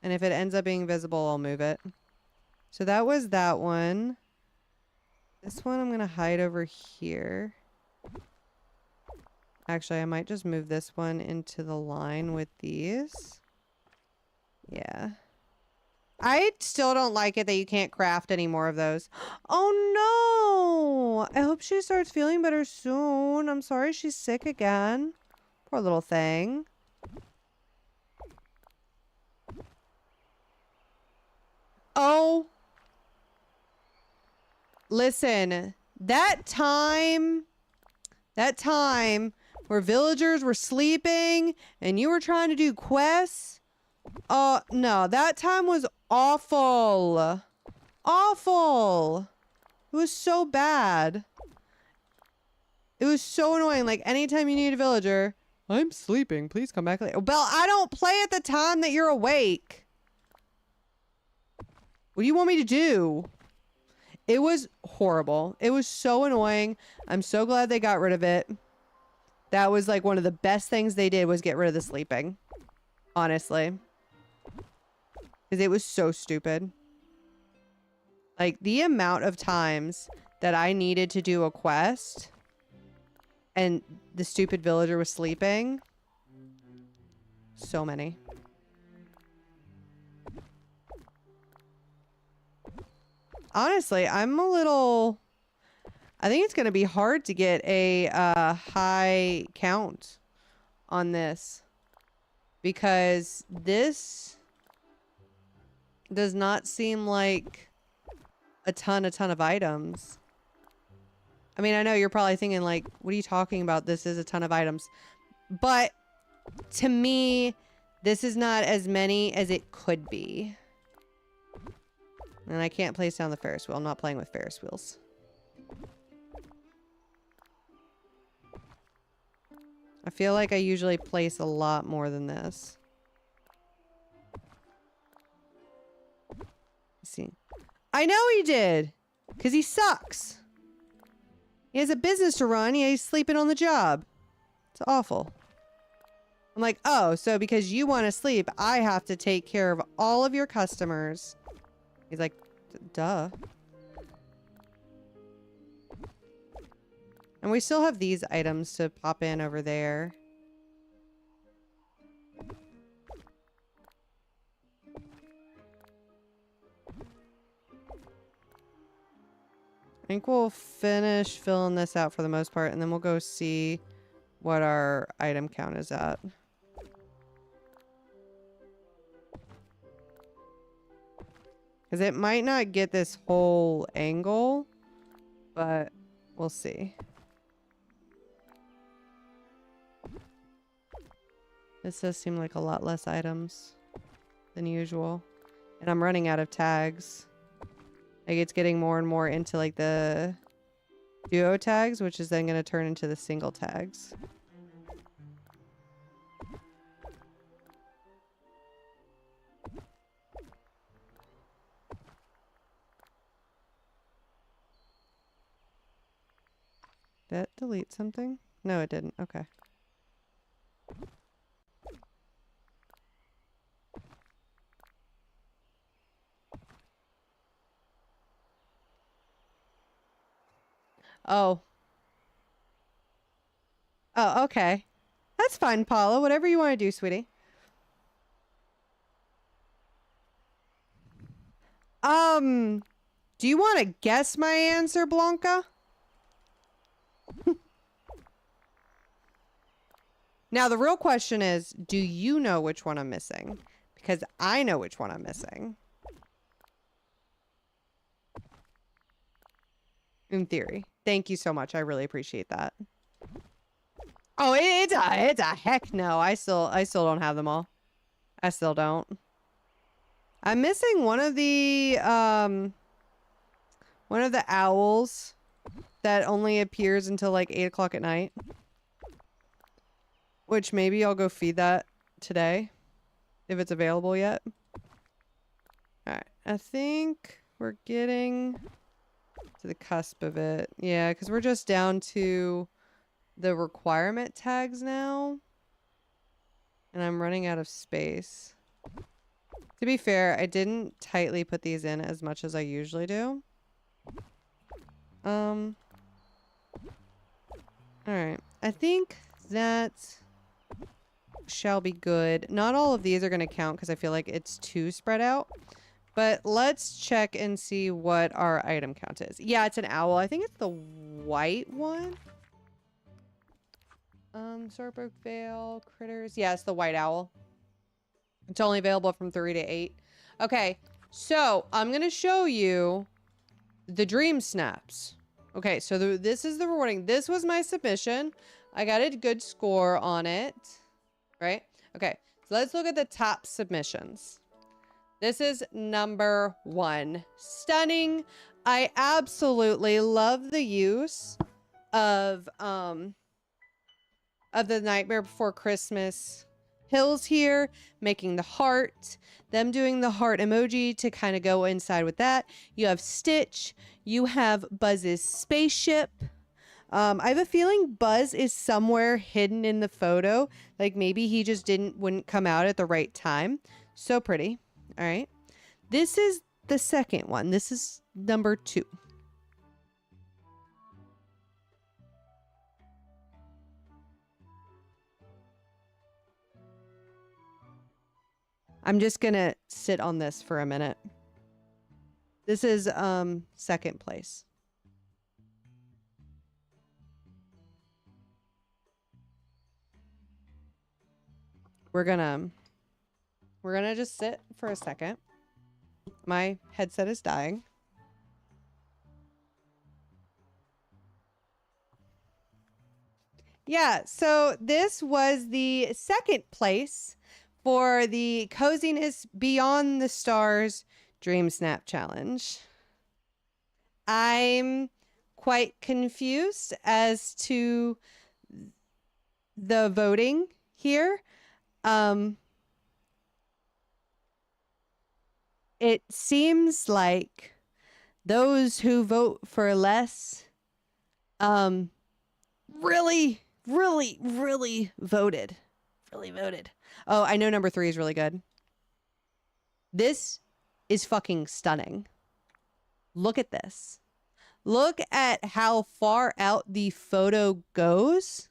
And if it ends up being visible, I'll move it. So that was that one. This one I'm going to hide over here. Actually, I might just move this one into the line with these. Yeah. I still don't like it that you can't craft any more of those. Oh no! I hope she starts feeling better soon. I'm sorry she's sick again. Poor little thing. Oh. Listen, that time where villagers were sleeping and you were trying to do quests. No, that time was awful. Awful. It was so bad. It was so annoying. Like, anytime you need a villager, I'm sleeping. Please come back later. Well, I don't play at the time that you're awake. What do you want me to do? It was horrible. It was so annoying. I'm so glad they got rid of it. That was like one of the best things they did was get rid of the sleeping. Honestly. Because it was so stupid. Like, the amount of times that I needed to do a quest and the stupid villager was sleeping. So many. Honestly, I'm a little... I think it's going to be hard to get a high count on this. Because this does not seem like a ton of items. I mean, I know you're probably thinking like, what are you talking about? This is a ton of items. But To me, this is not as many as it could be. And I can't place down the Ferris wheel. I'm not playing with Ferris wheels. I feel like I usually place a lot more than this. Let's see. I know he did! Because he sucks. He has a business to run. Yeah, he's sleeping on the job. It's awful. I'm like, oh, so because you want to sleep, I have to take care of all of your customers. He's like, duh. And we still have these items to pop in over there. I think we'll finish filling this out for the most part, and then we'll go see what our item count is at. Because it might not get this whole angle, but we'll see. This does seem like a lot less items than usual. And I'm running out of tags. Like, it's getting more and more into, like, the duo tags, which is then going to turn into the single tags. Did that delete something? No, it didn't. Okay. Oh. Oh, okay. That's fine, Paula. Whatever you want to do, sweetie. Do you want to guess my answer, Blanca? Now, the real question is, do you know which one I'm missing? Because I know which one I'm missing. In theory. Thank you so much. I really appreciate that. Oh, it's a heck no. I still don't have them all. I still don't. I'm missing one of the owls that only appears until like 8 o'clock at night. Which maybe I'll go feed that today. If it's available yet. Alright. I think we're getting to the cusp of it. Yeah, because we're just down to the requirement tags now. And I'm running out of space. To be fair, I didn't tightly put these in as much as I usually do. Alright. I think that shall be good. Not all of these are going to count because I feel like it's too spread out. But let's check and see what our item count is. Yeah, it's an owl. I think it's the white one. Sortbrook Vale, Critters. Yeah, it's the white owl. It's only available from 3 to 8. Okay, so I'm going to show you the dream snaps. Okay, so this is the rewarding. This was my submission. I got a good score on it. Right? Okay, so let's look at the top submissions. This is number 1. Stunning. I absolutely love the use of the Nightmare Before Christmas hills here, making the heart, them doing the heart emoji to kind of go inside with that. You have Stitch, you have Buzz's spaceship. I have a feeling Buzz is somewhere hidden in the photo. Like maybe he just wouldn't come out at the right time. So pretty. All right. This is the second one. This is number 2. I'm just gonna sit on this for a minute. This is second place. We're gonna just sit for a second. My headset is dying. Yeah, so this was the second place for the Coziness Beyond the Stars Dreamsnap Challenge. I'm quite confused as to the voting here. It seems like those who vote for less really voted. Really voted. Oh, I know number 3 is really good. This is fucking stunning. Look at this. Look at how far out the photo goes.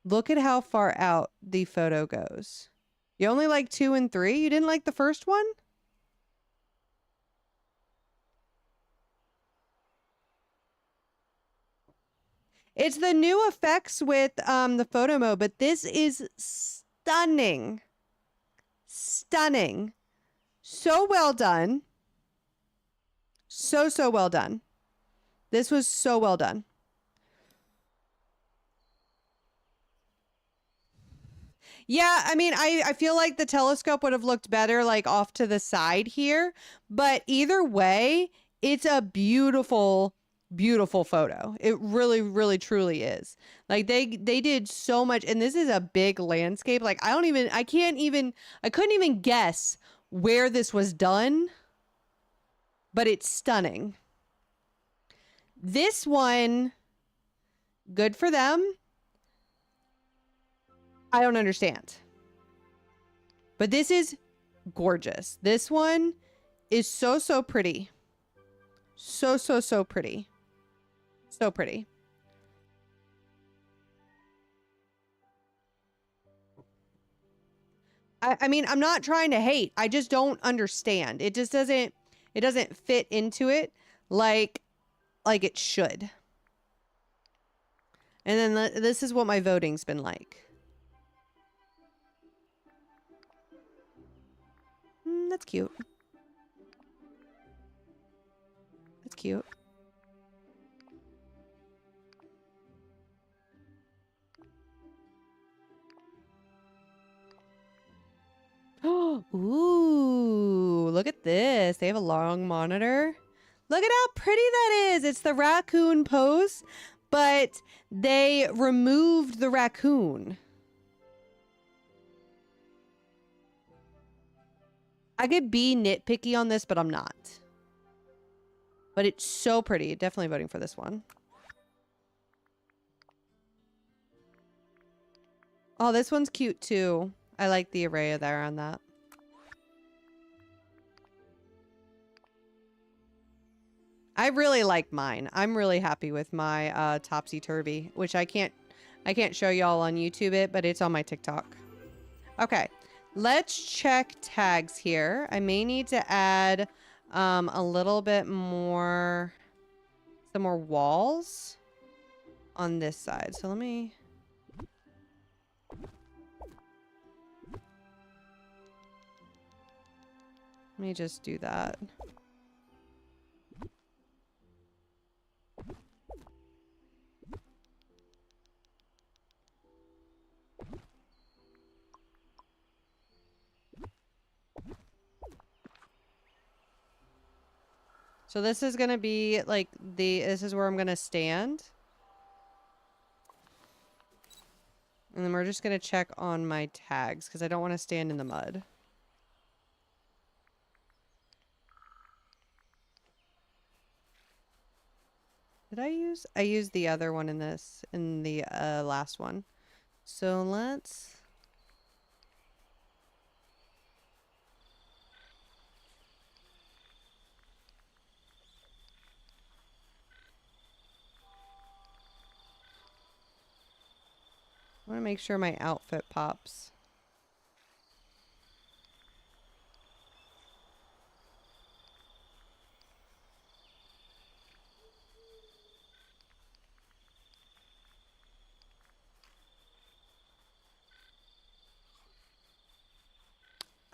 Look at how far out the photo goes. You only like 2 and 3? You didn't like the first one? It's the new effects with the photo mode, but this is stunning. Stunning. So well done. So well done. This was so well done. Yeah, I mean, I feel like the telescope would have looked better like off to the side here, but either way, it's a beautiful photo. It really truly is. Like they did so much, and this is a big landscape. Like I couldn't even guess where this was done, but it's stunning. This one, good for them. I don't understand. But this is gorgeous. This one is so pretty. So pretty. So pretty. I mean, I'm not trying to hate. I just don't understand. It just doesn't fit into it like it should. And then this is what my voting's been like. That's cute. That's cute. Ooh, look at this. They have a long monitor. Look at how pretty that is. It's the raccoon pose, but they removed the raccoon. I could be nitpicky on this, but I'm not. But it's so pretty. Definitely voting for this one. Oh, this one's cute too. I like the array there on that. I really like mine. I'm really happy with my topsy-turvy, which I can't show y'all on YouTube it, but it's on my TikTok. Okay. Let's check tags here. I may need to add a little bit more, some more walls on this side. So let me just do that. So this is going to be like this is where I'm going to stand. And then we're just going to check on my tags because I don't want to stand in the mud. Did I used the other one in the last one. So let's I want to make sure my outfit pops.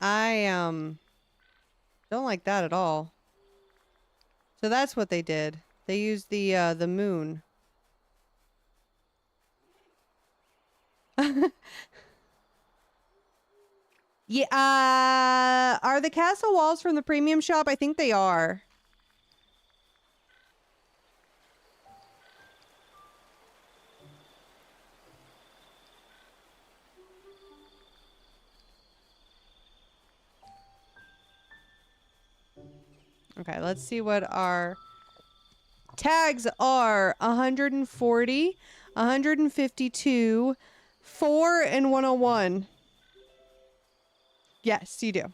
I don't like that at all. So that's what they did. They used the moon. Yeah, are the castle walls from the premium shop? I think they are. Okay, let's see what our tags are. 140, 152, 4, and 101. Yes, you do.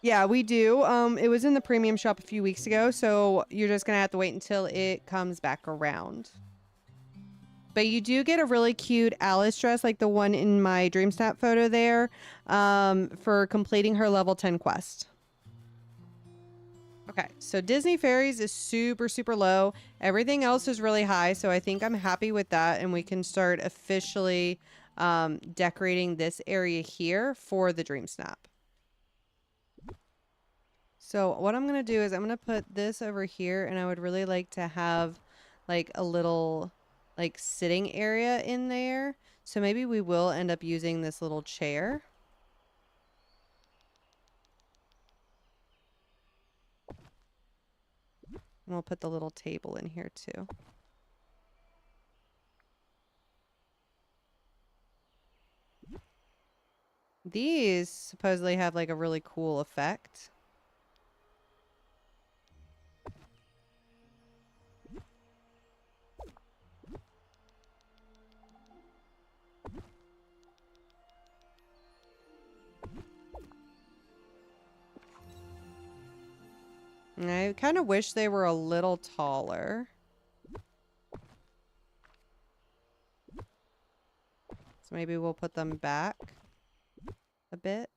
Yeah, we do. It was in the premium shop a few weeks ago, so you're just gonna have to wait until it comes back around. But you do get a really cute Alice dress, like the one in my Dreamsnap photo there, for completing her level 10 quest. Okay, so Disney Fairies is super, super low. Everything else is really high, so I think I'm happy with that, and we can start officially decorating this area here for the Dreamsnap. So what I'm going to do is I'm going to put this over here, and I would really like to have like a little like sitting area in there. So maybe we will end up using this little chair. And we'll put the little table in here too. These supposedly have like a really cool effect. And I kind of wish they were a little taller. So maybe we'll put them back a bit.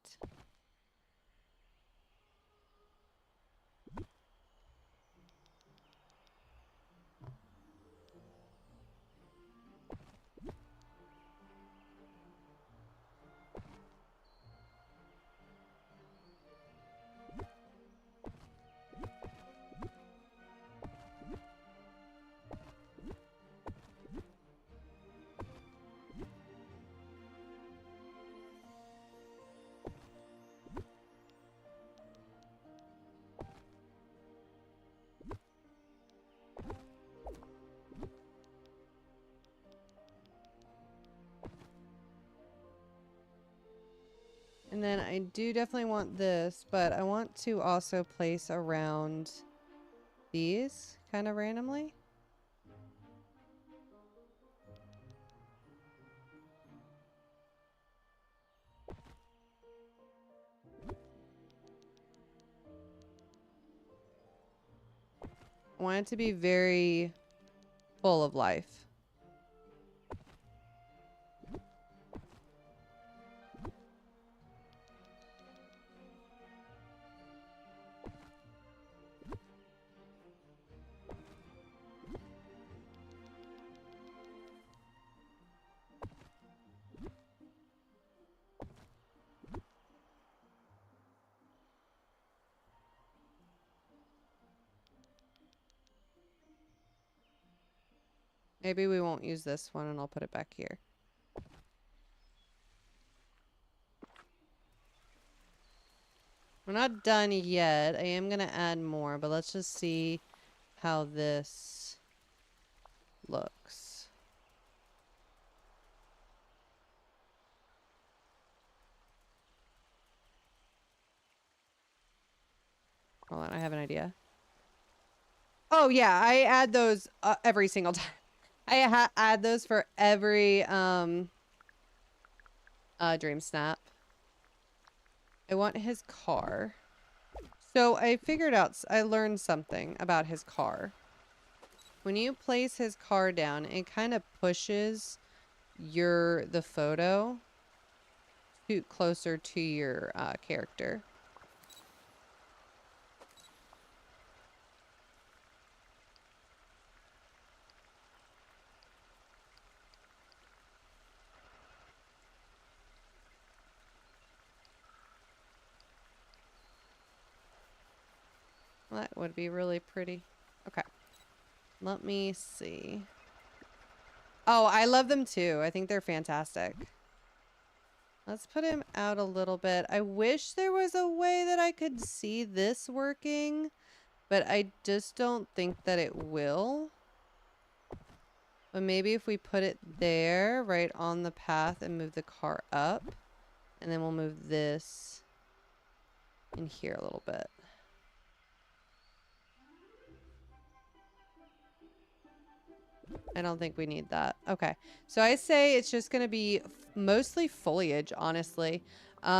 And then I do definitely want this, but I want to also place around these kind of randomly. I want it to be very full of life. Maybe we won't use this one and I'll put it back here. We're not done yet. I am going to add more, but let's just see how this looks. Hold on, I have an idea. Oh yeah, I add those every single time. I add those for every Dreamsnap. I want his car. So I figured out, I learned something about his car. When you place his car down, it kind of pushes the photo closer to your character. That would be really pretty. Okay. Let me see. Oh, I love them too. I think they're fantastic. Let's put him out a little bit. I wish there was a way that I could see this working, but I just don't think that it will. But maybe if we put it there, right on the path, and move the car up, and then we'll move this in here a little bit. I don't think we need that. Okay. So I say it's just going to be mostly foliage, honestly. We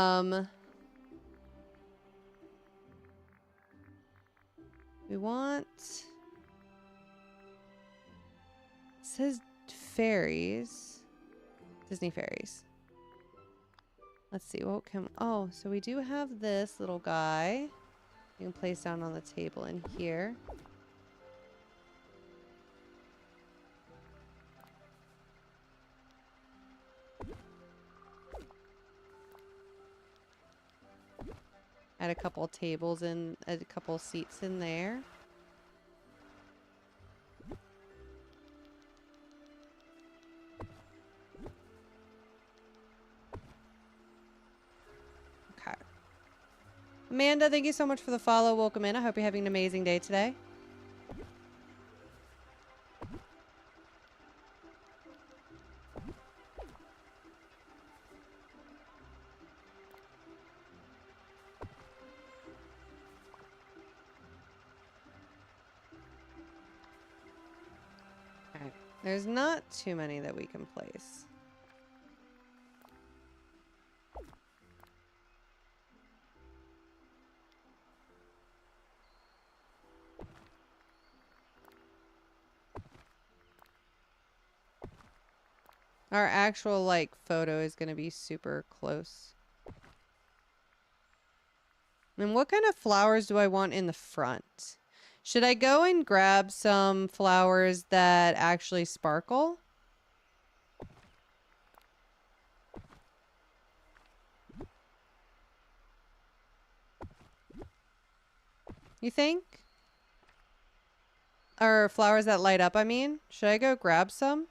want... It says fairies. Disney fairies. Let's see. What can... Oh, so we do have this little guy. You can place down on the table in here. Add a couple tables and a couple seats in there. Okay. Amanda, thank you so much for the follow. Welcome in. I hope you're having an amazing day today. Alright. There's not too many that we can place. Our actual, like, photo is going to be super close. And what kind of flowers do I want in the front? Should I go and grab some flowers that actually sparkle? You think? Or flowers that light up, I mean? Should I go grab some?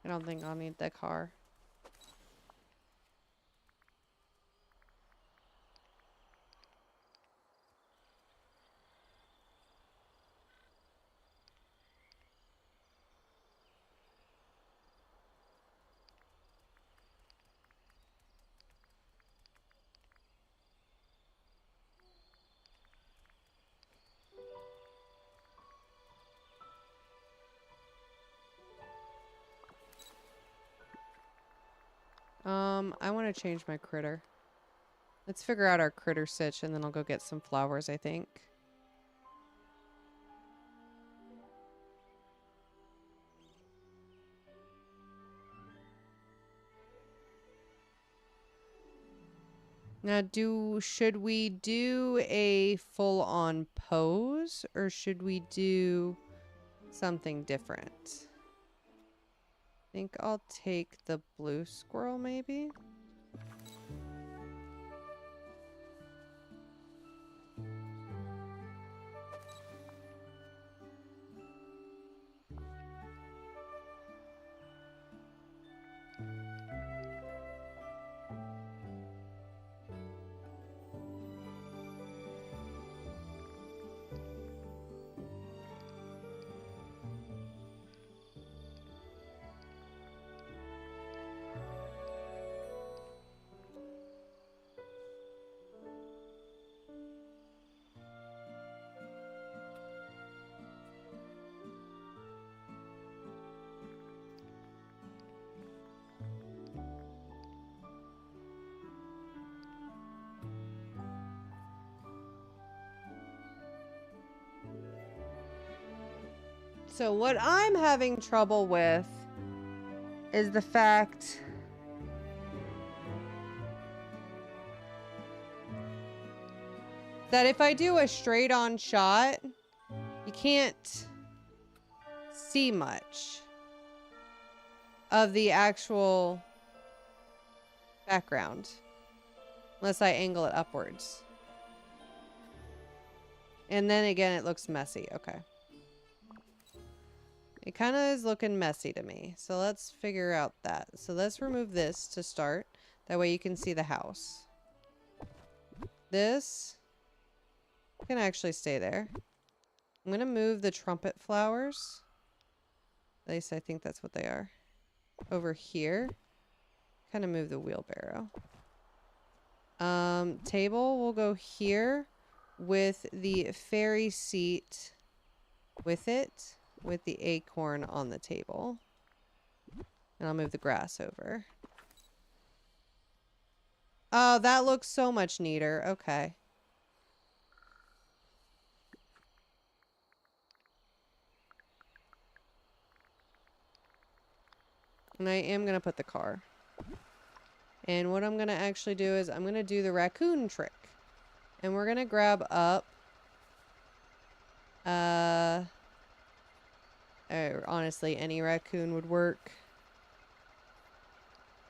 I don't think I'll need the car. I want to change my critter. Let's figure out our critter sitch and then I'll go get some flowers, I think. Now, should we do a full-on pose or should we do something different? I think I'll take the blue squirrel, maybe. So what I'm having trouble with is the fact that if I do a straight on shot, you can't see much of the actual background unless I angle it upwards. And then again, it looks messy. Okay. It kind of is looking messy to me. So let's figure out that. So let's remove this to start. That way you can see the house. This can actually stay there. I'm going to move the trumpet flowers. At least I think that's what they are. Over here. Kind of move the wheelbarrow. Table will go here with the fairy seat with it, with the acorn on the table. And I'll move the grass over. Oh, that looks so much neater. Okay. And I am going to put the car. And what I'm going to actually do is I'm going to do the raccoon trick. And we're going to grab up honestly, any raccoon would work.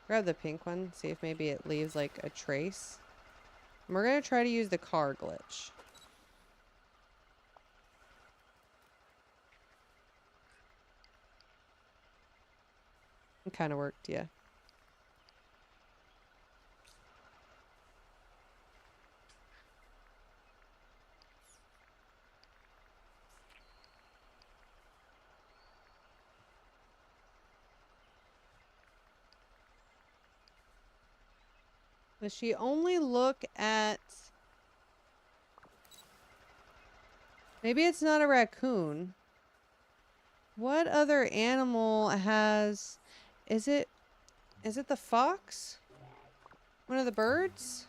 Grab the pink one, see if maybe it leaves like a trace. And we're going to try to use the car glitch. It kind of worked, yeah. Does she only look at... Maybe it's not a raccoon. What other animal has... Is it the fox? One of the birds?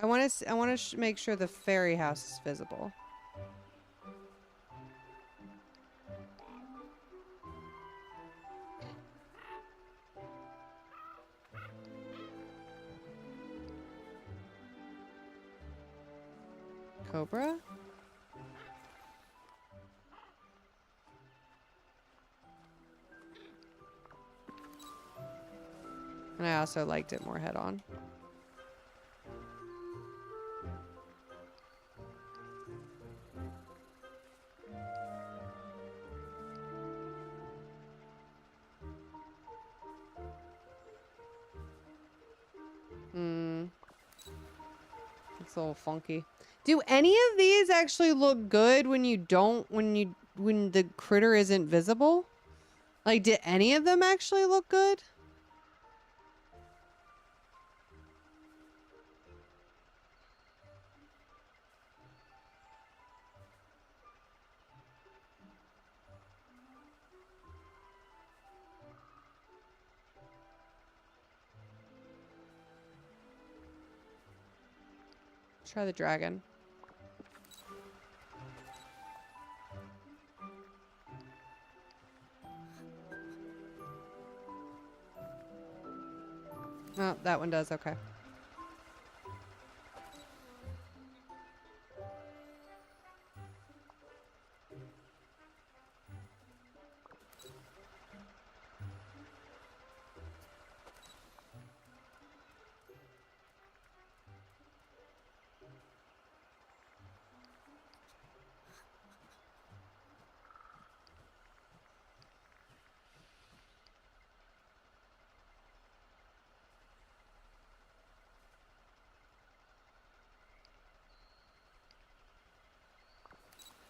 I want to make sure the fairy house is visible. Cobra? And I also liked it more head on. It's a little funky. Do any of these actually look good when you don't, when the critter isn't visible? Like, did any of them actually look good? Try the dragon. Oh, that one does, okay.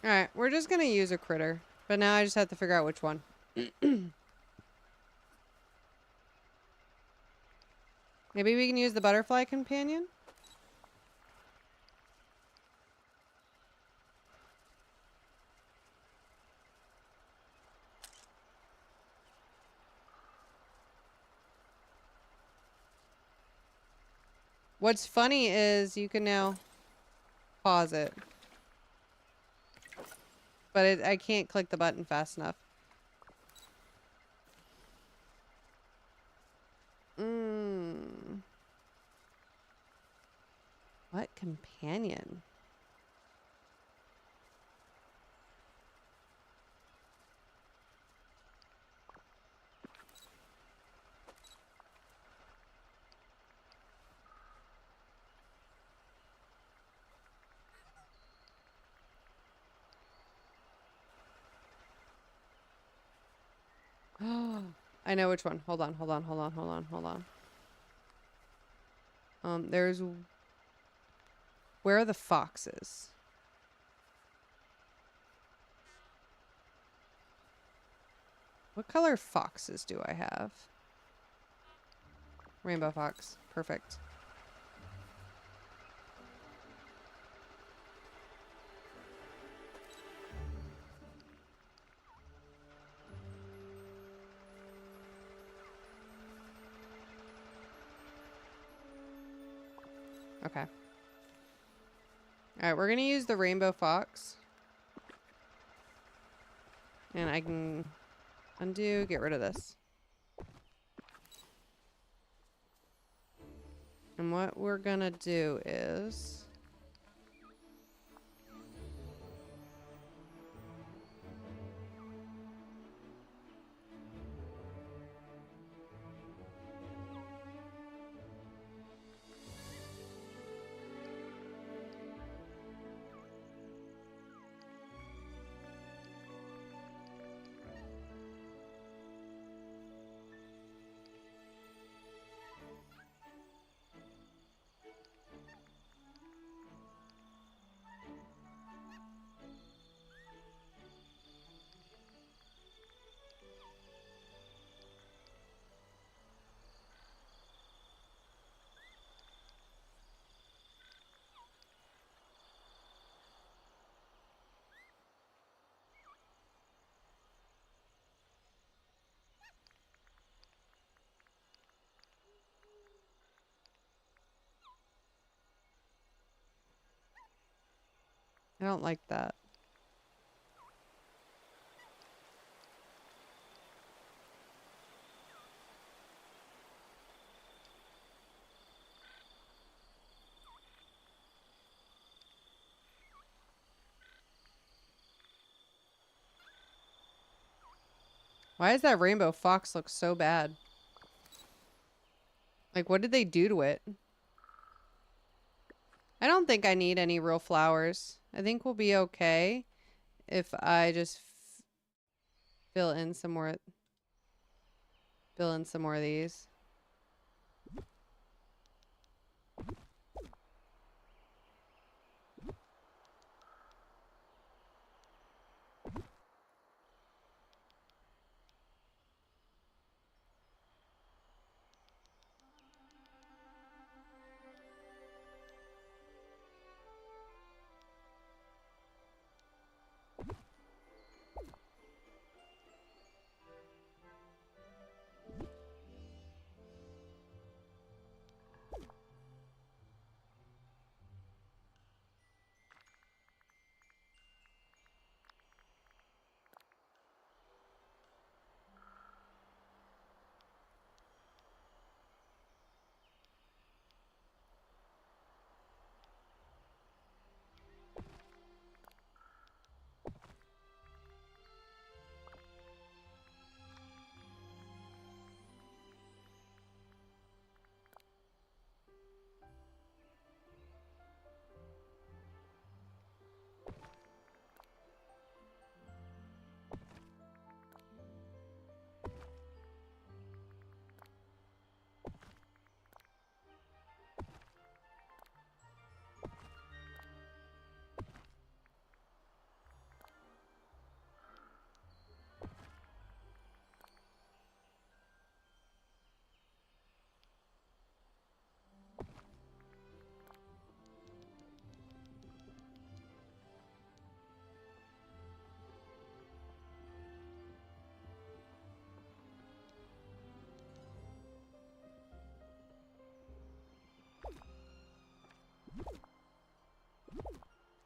Alright, we're just gonna use a critter. But now I just have to figure out which one. Maybe we can use the butterfly companion? What's funny is you can now pause it. But I can't click the button fast enough. What companion? Oh, I know which one. Hold on. There's... Where are the foxes? What color foxes do I have? Rainbow fox. Perfect. Okay. Alright, we're gonna use the rainbow fox. And I can undo, get rid of this. And what we're gonna do is... I don't like that. Why does that rainbow fox look so bad? Like, what did they do to it? I don't think I need any real flowers. I think we'll be okay if I just fill in some more of these.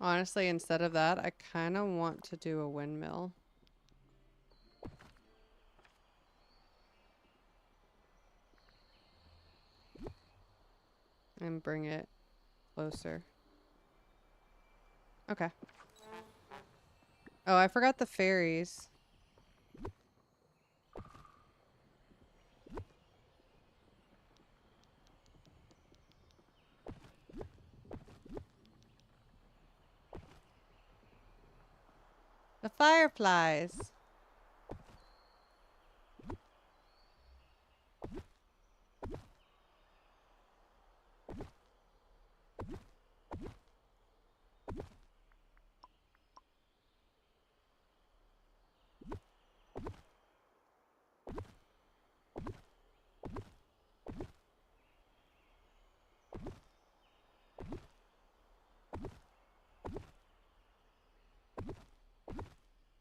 Honestly, instead of that, I kind of want to do a windmill. And bring it closer. Okay. Oh, I forgot the fairies. The fireflies.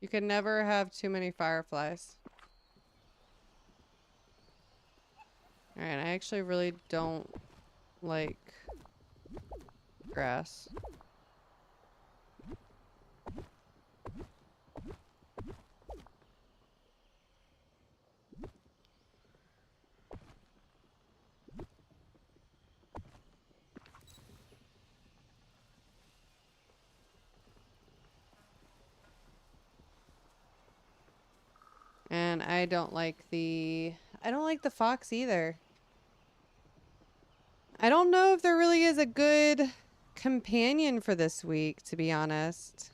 You can never have too many fireflies. Alright, I actually really don't like grass. And I don't like the fox either. I don't know if there really is a good companion for this week, to be honest.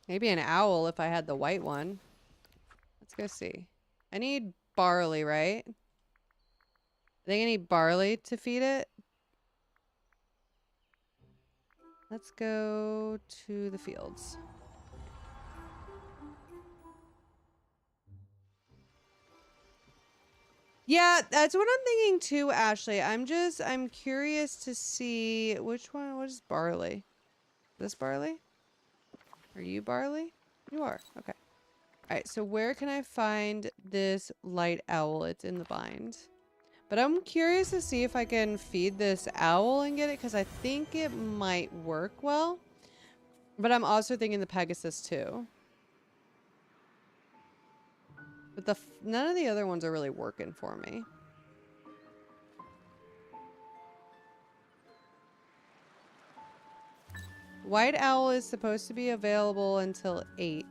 Maybe an owl if I had the white one. Let's go see. I need barley, right? I think I need barley to feed it. Let's go to the fields. Yeah, that's what I'm thinking too, Ashley. I'm curious to see which one. What is barley? This barley? Are you barley? You are. Okay. All right. So where can I find this light owl? It's in the bind. But I'm curious to see if I can feed this owl and get it because I think it might work well. But I'm also thinking the Pegasus too. But none of the other ones are really working for me. White owl is supposed to be available until 8.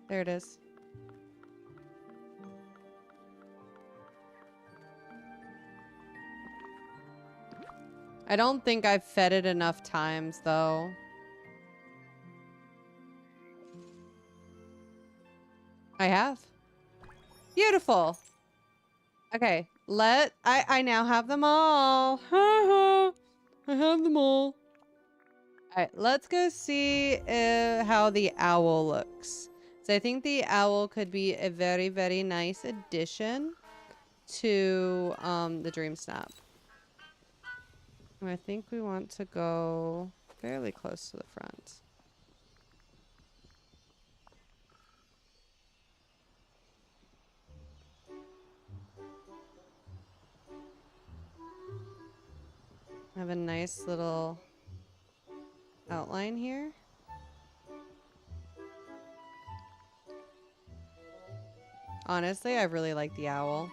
There it is. I don't think I've fed it enough times, though. I have. Beautiful. Okay, I now have them all. I have them all. Alright, let's go see how the owl looks. So I think the owl could be a very, very nice addition to the Dreamsnap. And I think we want to go fairly close to the front. I have a nice little outline here. Honestly, I really like the owl.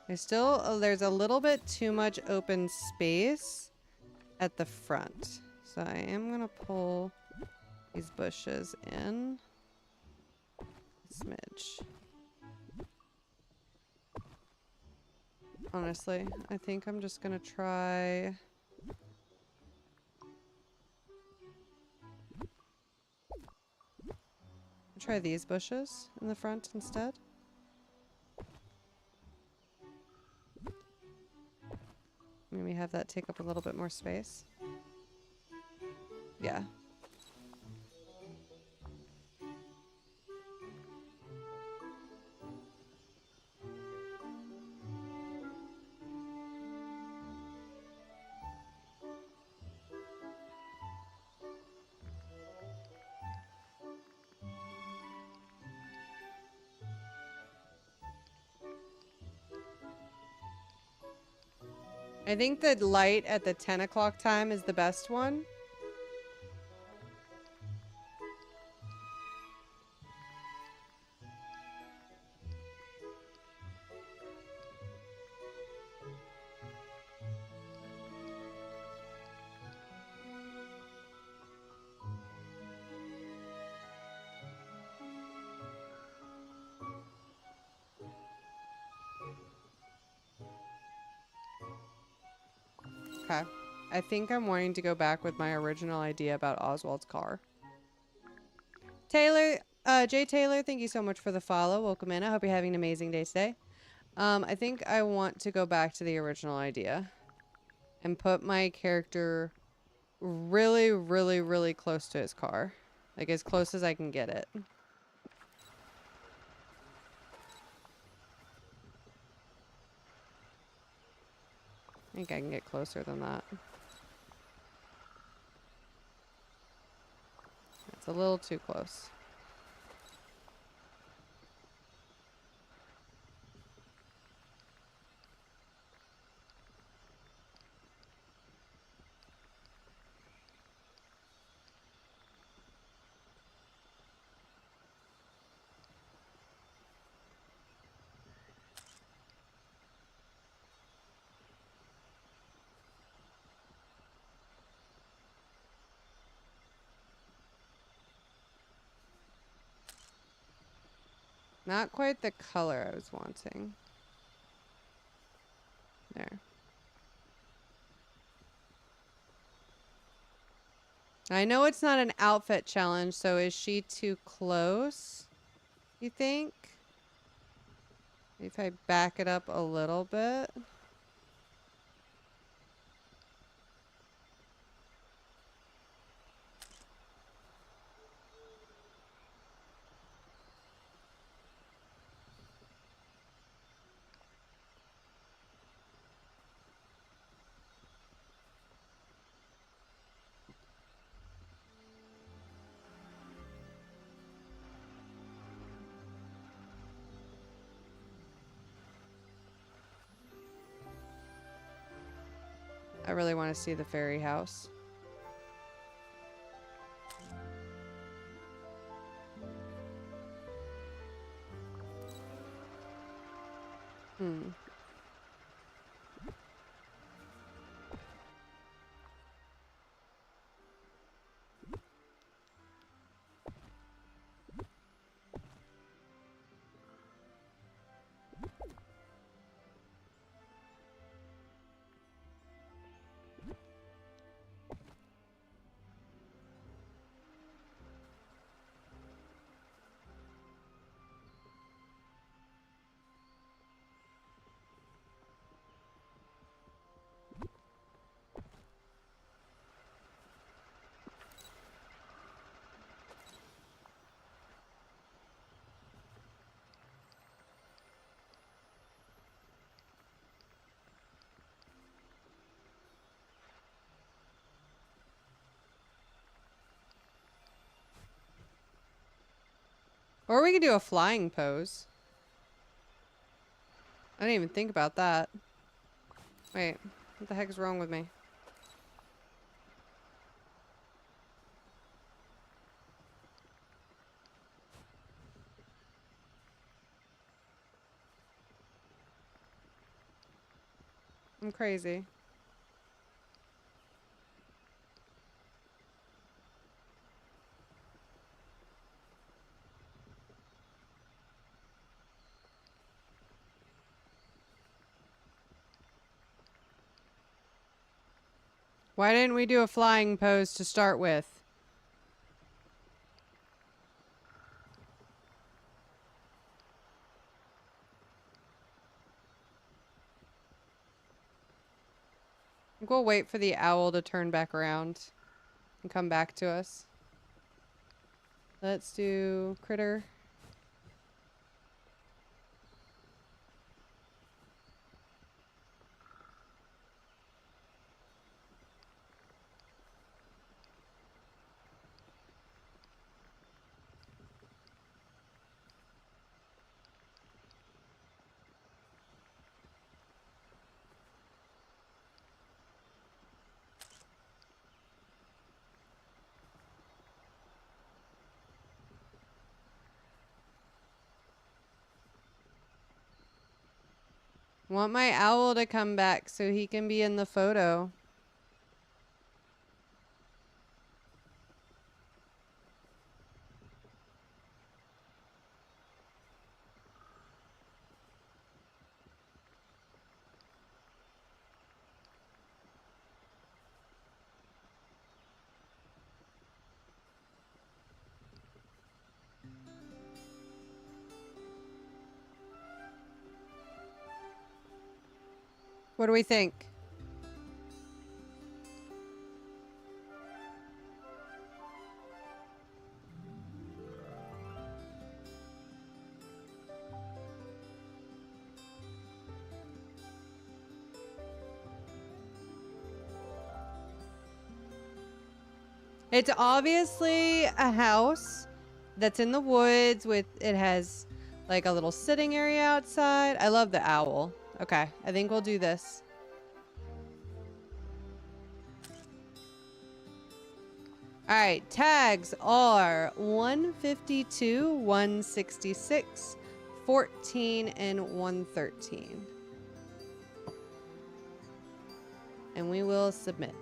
There's a little bit too much open space at the front. So I am gonna pull these bushes in a smidge. Honestly, I think I'm just gonna try these bushes in the front instead. Maybe have that take up a little bit more space. Yeah. I think the light at the 10 o'clock time is the best one. Okay. I think I'm wanting to go back with my original idea about Oswald's car. Taylor, Jay Taylor, thank you so much for the follow. Welcome in. I hope you're having an amazing day today. I think I want to go back to the original idea and put my character really, really, really close to his car. Like as close as I can get it. I think I can get closer than that. That's a little too close. Not quite the color I was wanting. There. I know it's not an outfit challenge, so is she too close, you think? If I back it up a little bit. I really want to see the fairy house. Hmm. Or we could do a flying pose. I didn't even think about that. Wait, what the heck is wrong with me? I'm crazy. Why didn't we do a flying pose to start with? I think we'll wait for the owl to turn back around and come back to us. Let's do critter. Want my owl to come back so he can be in the photo. What do we think? It's obviously a house that's in the woods with, it has like a little sitting area outside. I love the owl. Okay, I think we'll do this. All right, tags are 152, 166, 14, and 113. And we will submit.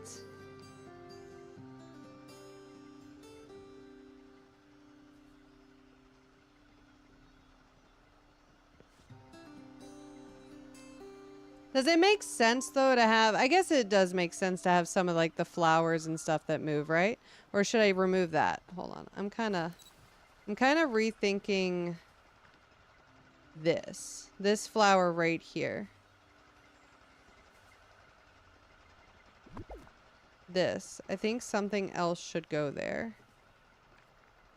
Does it make sense though to have, I guess it does make sense to have some of like the flowers and stuff that move, right? Or should I remove that? Hold on. I'm kind of rethinking this flower right here. This. I think something else should go there.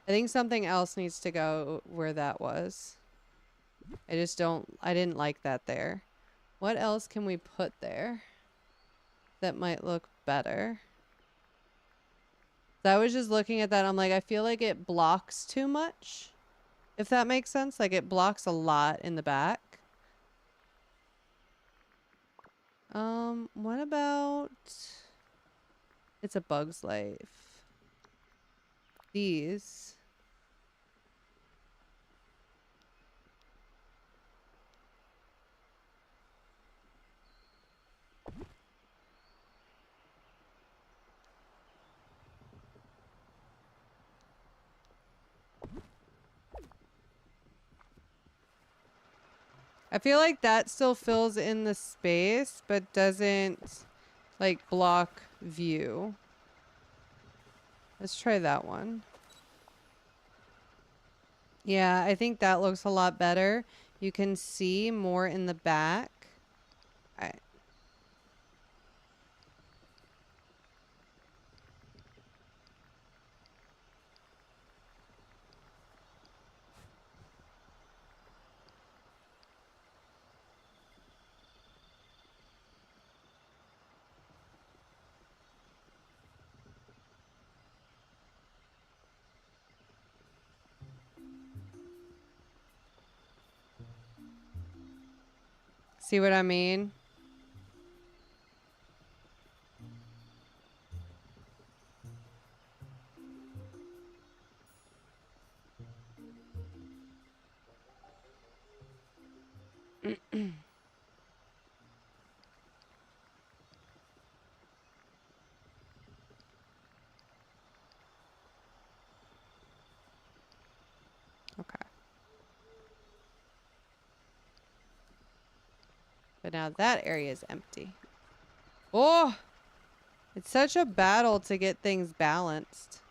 I think something else needs to go where that was. I didn't like that there. What else can we put there that might look better? So I was just looking at that. I'm like, I feel like it blocks too much. If that makes sense. Like it blocks a lot in the back. What about... It's a Bug's Life. These. I feel like that still fills in the space, but doesn't like block view. Let's try that one. Yeah, I think that looks a lot better. You can see more in the back. All right. See what I mean? Okay. But now that area is empty. Oh! It's such a battle to get things balanced.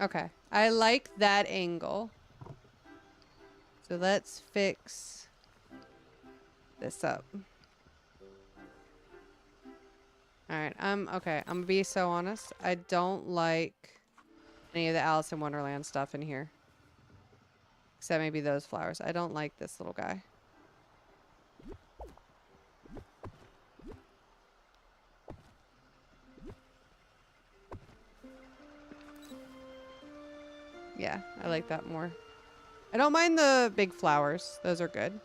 Okay. I like that angle. So let's fix this up. Alright, okay. I'm gonna be so honest. I don't like any of the Alice in Wonderland stuff in here. Except maybe those flowers. I don't like this little guy. Yeah, I like that more. I don't mind the big flowers. Those are good.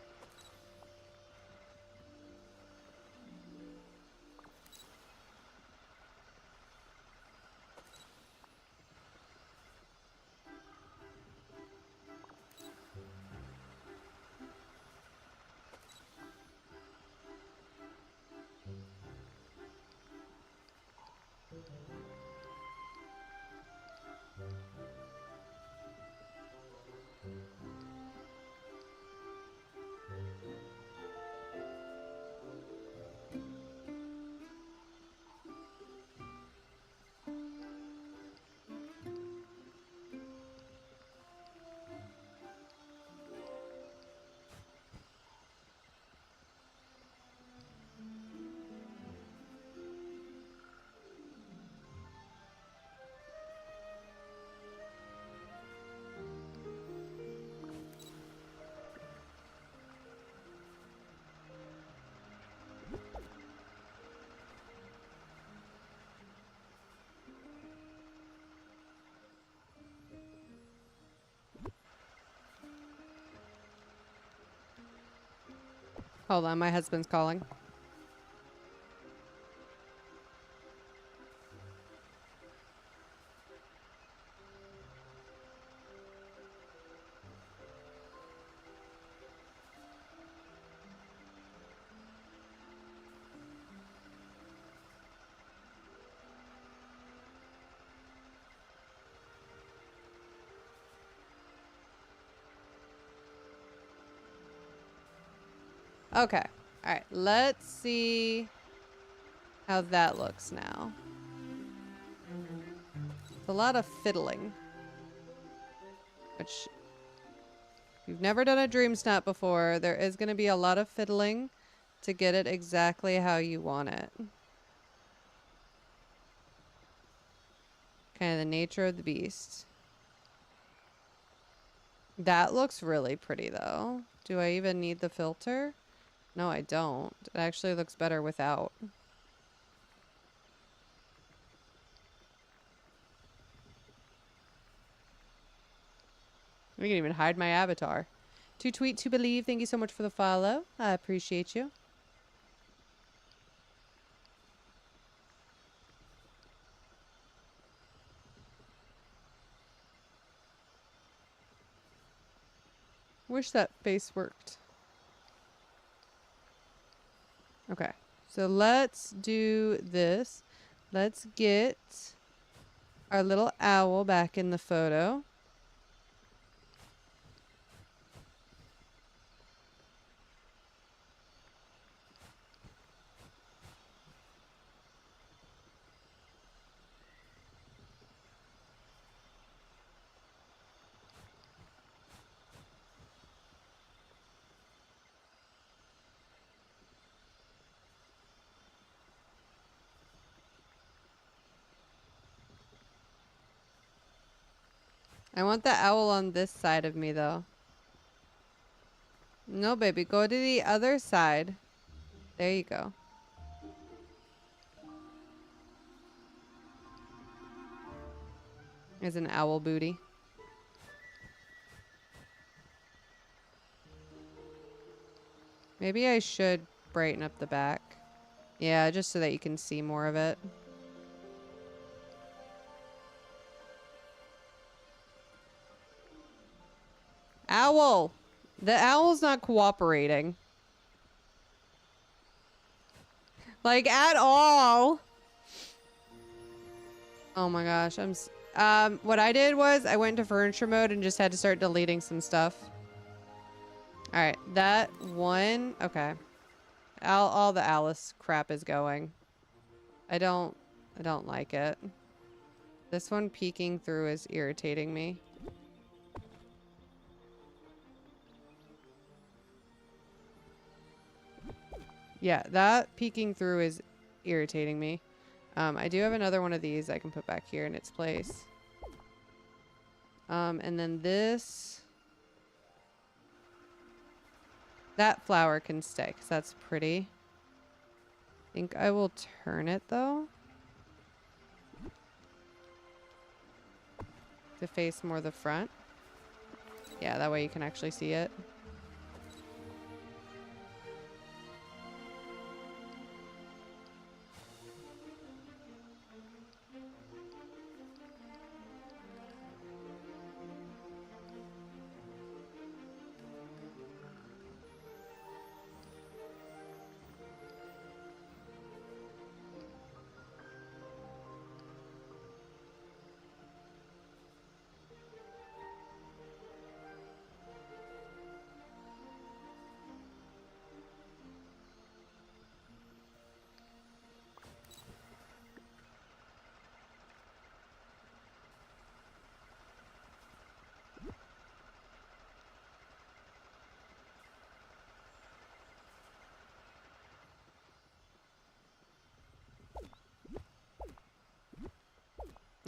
Hold on, my husband's calling. Okay. Alright, let's see how that looks now. It's a lot of fiddling. Which, if you've never done a Dreamsnap before, there is going to be a lot of fiddling to get it exactly how you want it. Kind of the nature of the beast. That looks really pretty, though. Do I even need the filter? No, I don't. It actually looks better without. We can even hide my avatar. To tweet to believe, thank you so much for the follow. I appreciate you. Wish that face worked. Okay, so let's do this. Let's get our little owl back in the photo. I want the owl on this side of me, though. No, baby, go to the other side. There you go. There's an owl booty. Maybe I should brighten up the back. Yeah, just so that you can see more of it. Owl! The owl's not cooperating. Like, at all. Oh my gosh, what I did was I went to furniture mode and just had to start deleting some stuff. Alright, that one, okay. All the Alice crap is going. I don't like it. This one peeking through is irritating me. Yeah, that peeking through is irritating me. I do have another one of these I can put back here in its place. And then this... That flower can stay, because that's pretty. I think I will turn it, though. To face more the front. Yeah, that way you can actually see it.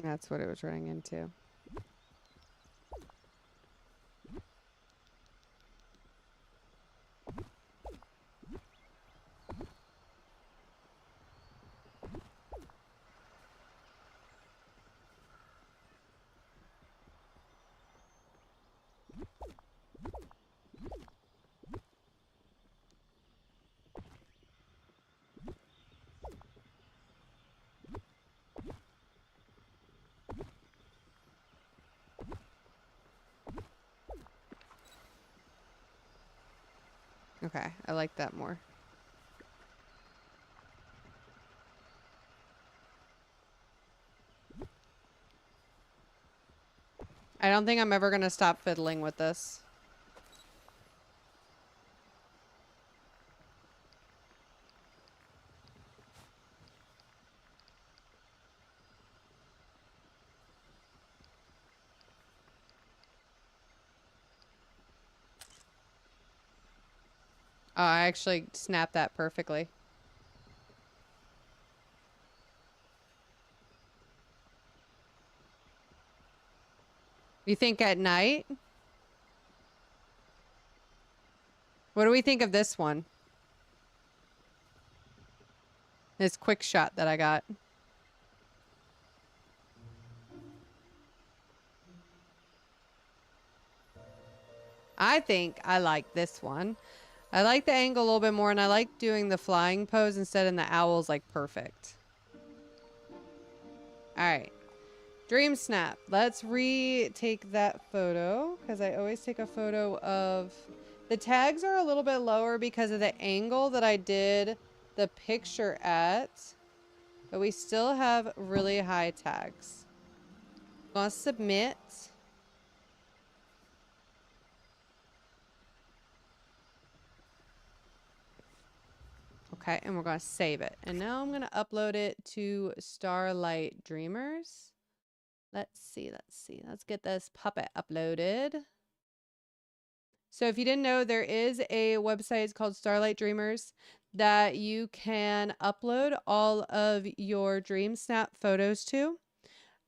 That's what it was running into. Okay, I like that more. I don't think I'm ever going to stop fiddling with this. Oh, I actually snapped that perfectly. You think at night? What do we think of this one? This quick shot that I got. I think I like this one. I like the angle a little bit more, and I like doing the flying pose instead, and the owl's like perfect. All right. Dreamsnap. Let's retake that photo, because I always take a photo of... The tags are a little bit lower because of the angle that I did the picture at, but we still have really high tags. I'm gonna submit. Okay, and we're gonna save it. And now I'm gonna upload it to Starlight Dreamers. Let's see. Let's get this puppet uploaded. So if you didn't know, there is a website, it's called Starlight Dreamers, that you can upload all of your Dreamsnap photos to.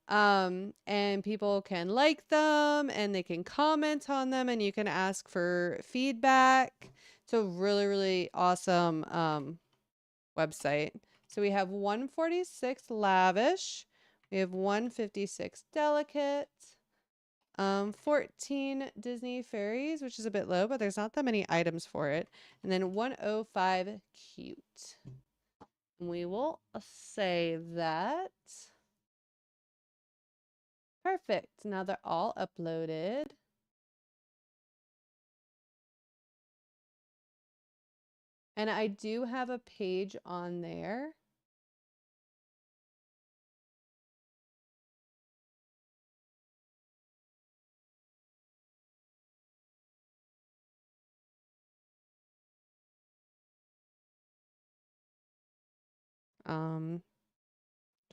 And people can like them and they can comment on them and you can ask for feedback. So really, really awesome website. So we have 146 lavish. We have 156 delicate. 14 Disney fairies, which is a bit low, but there's not that many items for it. And then 105 cute. We will save that. Perfect. Now they're all uploaded. And I do have a page on there.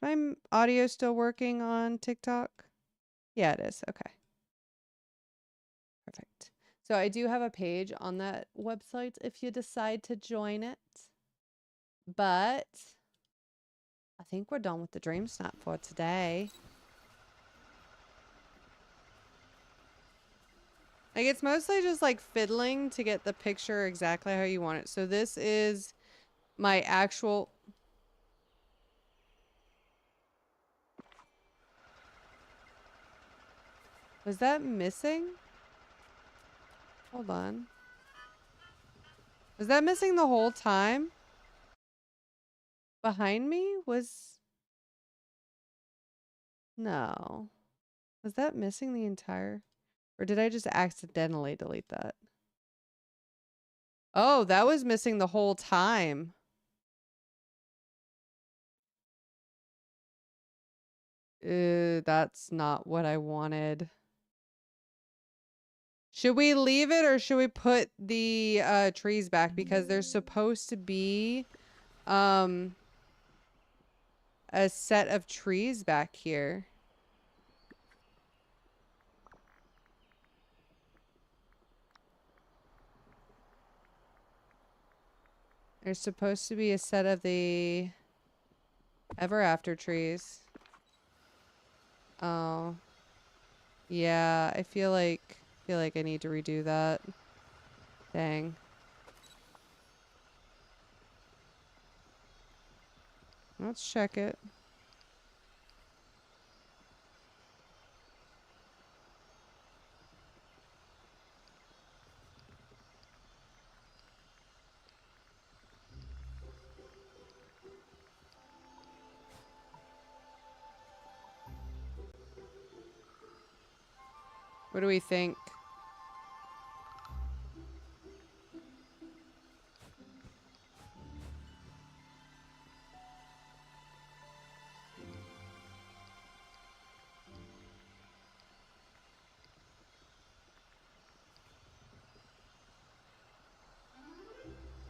My audio still working on TikTok? Yeah, it is. Okay. Perfect. So I do have a page on that website if you decide to join it. But I think we're done with the Dreamsnap for today. Like, it's mostly just like fiddling to get the picture exactly how you want it. So this is my actual... Was that missing? Hold on. Was that missing the whole time? Behind me was... No. Was that missing the entire... Or did I just accidentally delete that? Oh, that was missing the whole time. That's not what I wanted. Should we leave it or should we put the trees back? Because there's supposed to be a set of trees back here. There's supposed to be a set of the ever after trees. Oh. Yeah, I feel like I need to redo that. Dang. Let's check it. What do we think?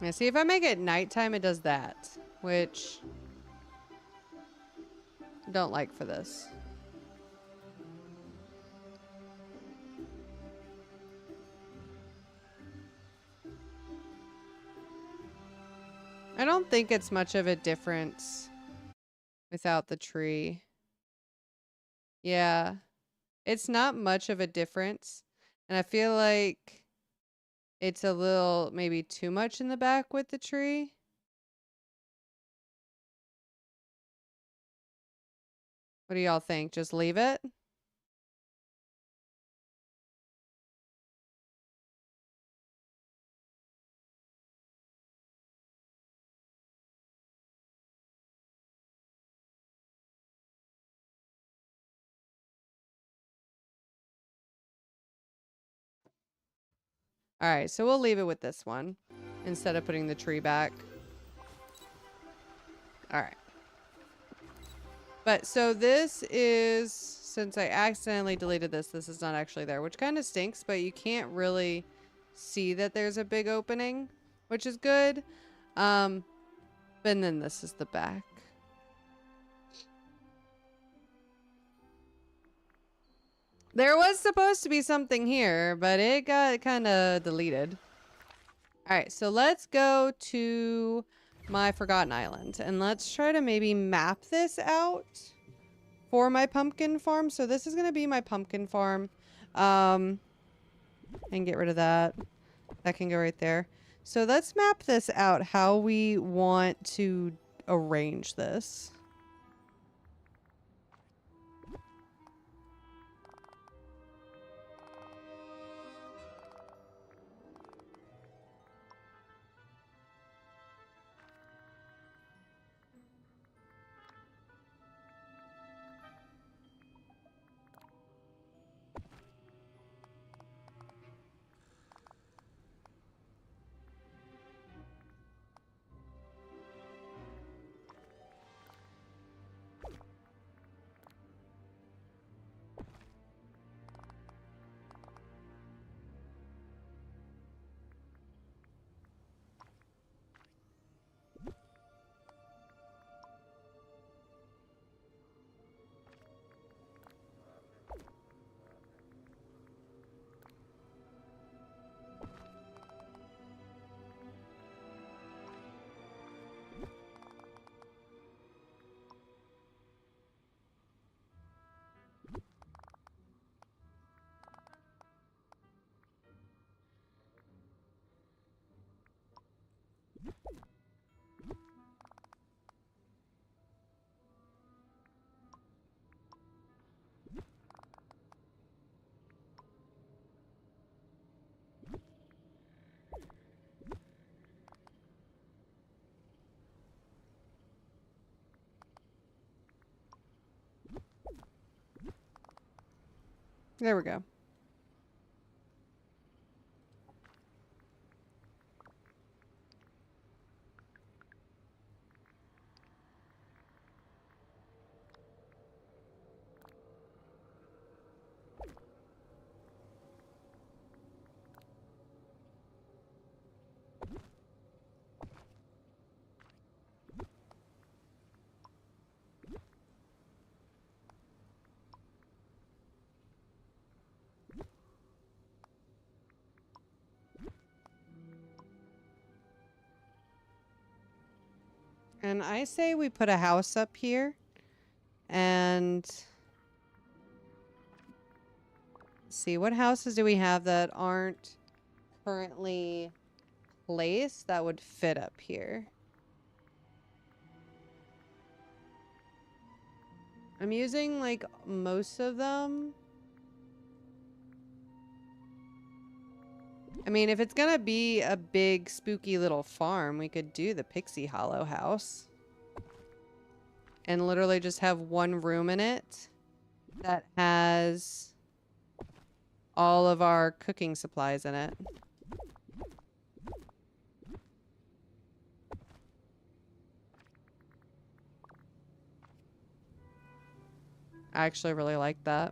Yeah, see, if I make it nighttime, it does that, which I don't like for this. I don't think it's much of a difference without the tree. Yeah, it's not much of a difference. And I feel like it's a little maybe too much in the back with the tree. What do y'all think? Just leave it? All right, so we'll leave it with this one instead of putting the tree back. All right. But so this is, since I accidentally deleted this, this is not actually there, which kind of stinks, but you can't really see that there's a big opening, which is good. But then this is the back. There was supposed to be something here, but it got kind of deleted. All right, so let's go to my Forgotten Island and let's try to maybe map this out for my pumpkin farm. So this is going to be my pumpkin farm. And get rid of that. That can go right there. So let's map this out, how we want to arrange this. There we go. And I say we put a house up here and see what houses do we have that aren't currently placed that would fit up here. I'm using like most of them. I mean, if it's gonna be a big spooky little farm, we could do the Pixie Hollow house. And literally just have one room in it that has all of our cooking supplies in it. I actually really like that.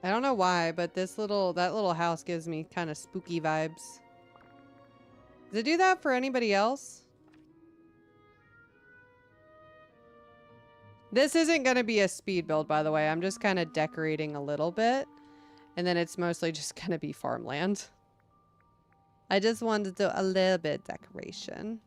I don't know why, but that little house gives me kind of spooky vibes. Does it do that for anybody else? This isn't going to be a speed build, by the way. I'm just kind of decorating a little bit. And then it's mostly just going to be farmland. I just wanted to do a little bit of decoration.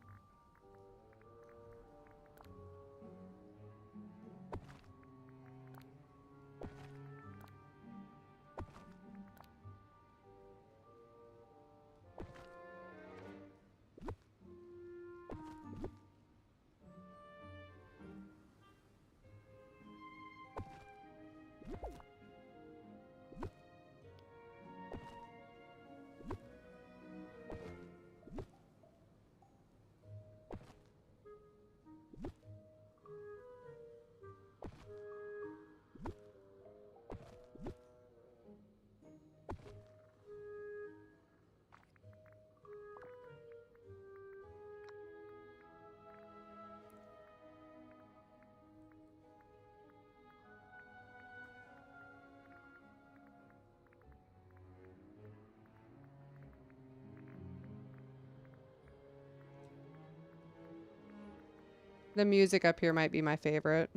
The music up here might be my favorite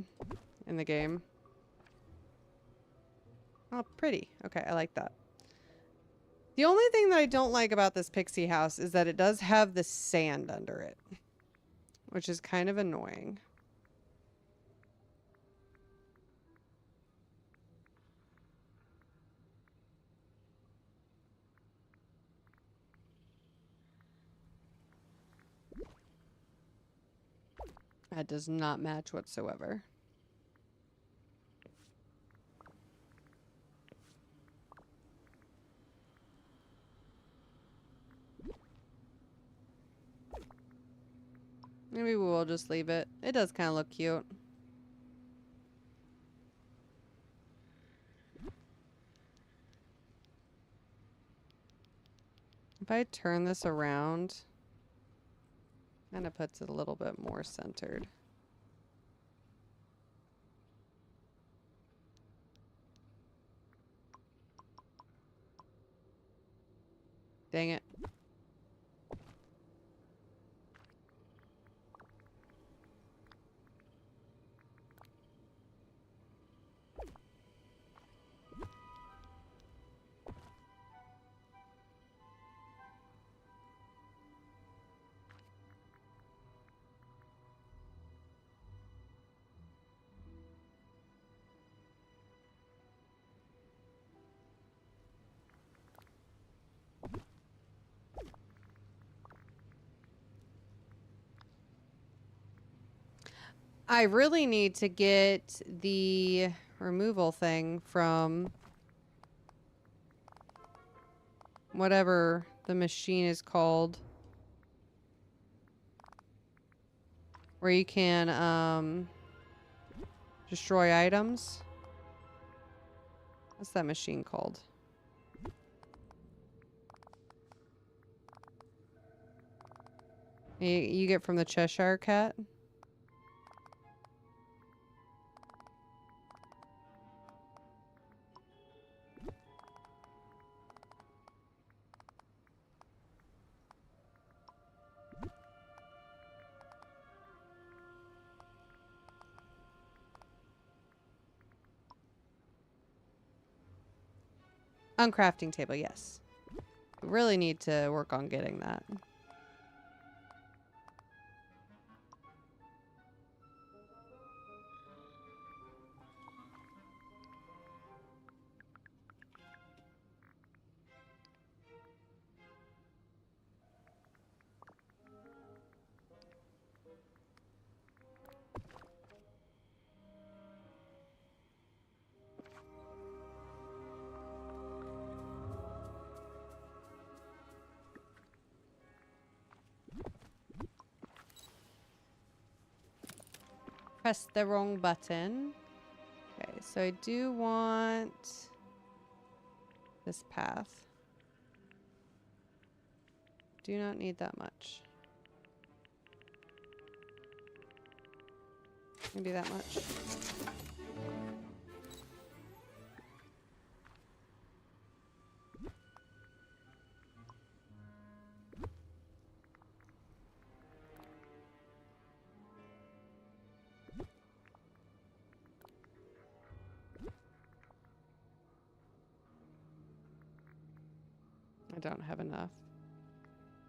in the game. Oh, pretty. Okay, I like that. The only thing that I don't like about this pixie house is that it does have the sand under it, which is kind of annoying. That does not match whatsoever. Maybe we'll just leave it. It does kind of look cute. If I turn this around, kind of puts it a little bit more centered. Dang it. I really need to get the removal thing from whatever the machine is called. Where you can, destroy items. What's that machine called? You get from the Cheshire Cat? Uncrafting table, yes. Really need to work on getting that. Press the wrong button. Okay, so I do want this path. Do not need that much. Maybe that much. I don't have enough.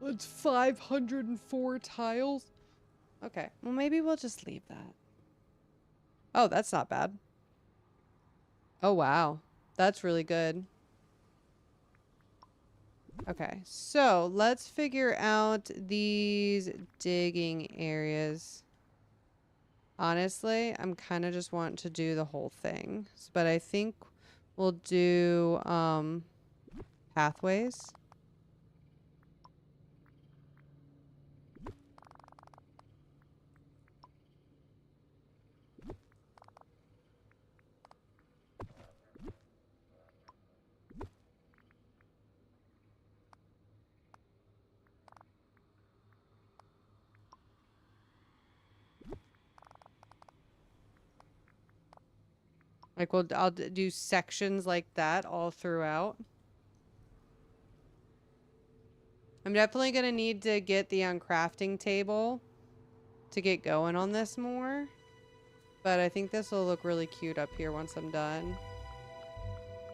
It's 504 tiles. Okay, well maybe we'll just leave that. Oh, that's not bad. Oh, wow. That's really good. Okay, so let's figure out these digging areas. Honestly, I'm kind of just wanting to do the whole thing. But I think we'll do pathways. Like I'll do sections like that all throughout. I'm definitely going to need to get the uncrafting table to get going on this more. But I think this will look really cute up here once I'm done.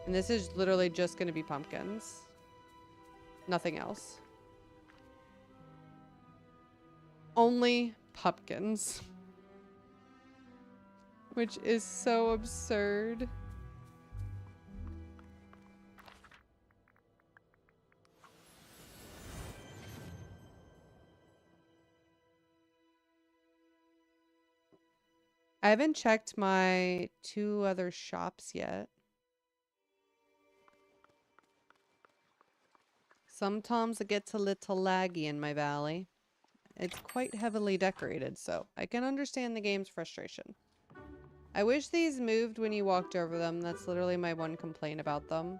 And this is literally just going to be pumpkins. Nothing else. Only pumpkins. Which is so absurd. I haven't checked my 2 other shops yet. Sometimes it gets a little laggy in my valley. It's quite heavily decorated, so I can understand the game's frustration. I wish these moved when you walked over them. That's literally my one complaint about them.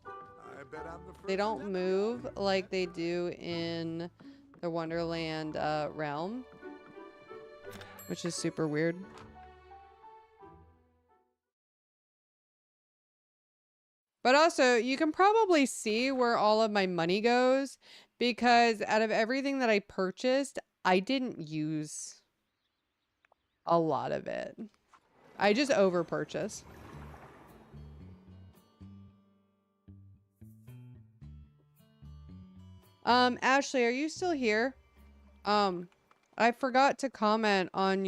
I bet I'm the first They don't one. move like they do in the Wonderland realm, which is super weird. But also, you can probably see where all of my money goes because out of everything that I purchased, I didn't use a lot of it. I just over-purchased. Ashley, are you still here? I forgot to comment on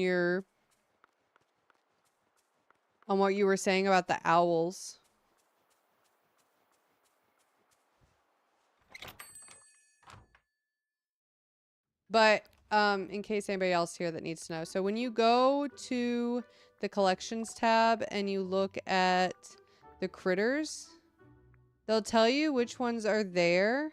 what you were saying about the owls. But in case anybody else here that needs to know. So when you go to the collections tab and you look at the critters, they'll tell you which ones are there.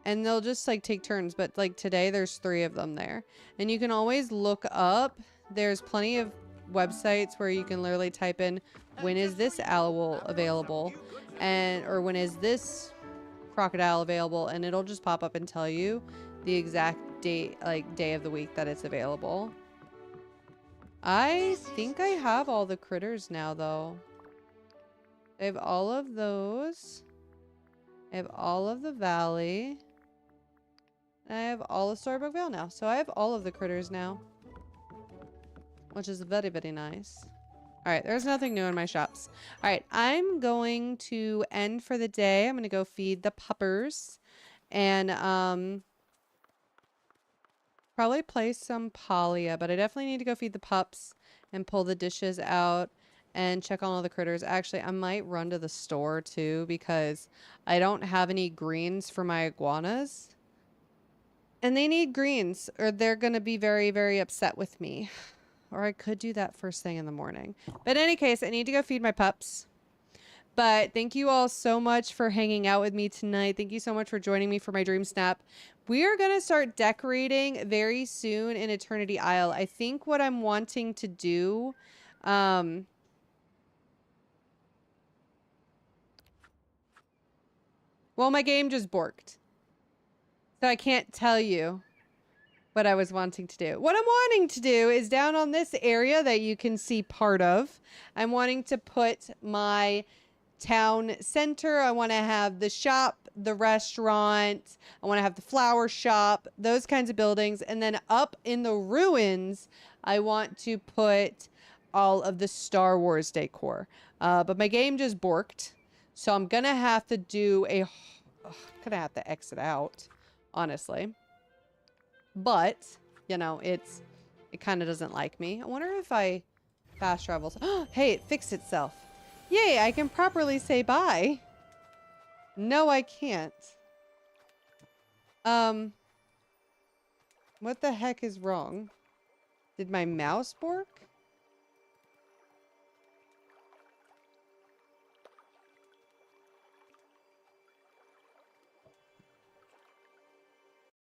And they'll just like take turns, but like today there's 3 of them there. And you can always look up. There's plenty of websites where you can literally type in when is this owl available and or when is this crocodile available, and it'll just pop up and tell you the exact date, like day of the week that it's available. I think I have all the critters now though. I have all of those. I have all of the valley. I have all of Storybook Vale now. So I have all of the critters now. Which is very, very nice. Alright, there's nothing new in my shops. Alright, I'm going to end for the day. I'm going to go feed the puppers. And, probably play some Polya. But I definitely need to go feed the pups and pull the dishes out and check on all the critters. Actually, I might run to the store too because I don't have any greens for my iguanas. And they need greens or they're going to be very, very upset with me. Or I could do that first thing in the morning. But in any case, I need to go feed my pups. But thank you all so much for hanging out with me tonight. Thank you so much for joining me for my Dreamsnap. We are going to start decorating very soon in Eternity Isle. I think what I'm wanting to do... well, my game just borked. So I can't tell you what I was wanting to do. What I'm wanting to do is down on this area that you can see part of, I'm wanting to put my town center. I want to have the shop, the restaurant. I want to have the flower shop, those kinds of buildings. And then up in the ruins, I want to put all of the Star Wars decor. But my game just borked. So I'm going to have to do a... I'm going to have to exit out, honestly. But, you know, it kind of doesn't like me. I wonder if I fast travel. Hey, it fixed itself. Yay, I can properly say bye. No, I can't. What the heck is wrong? Did my mouse bork?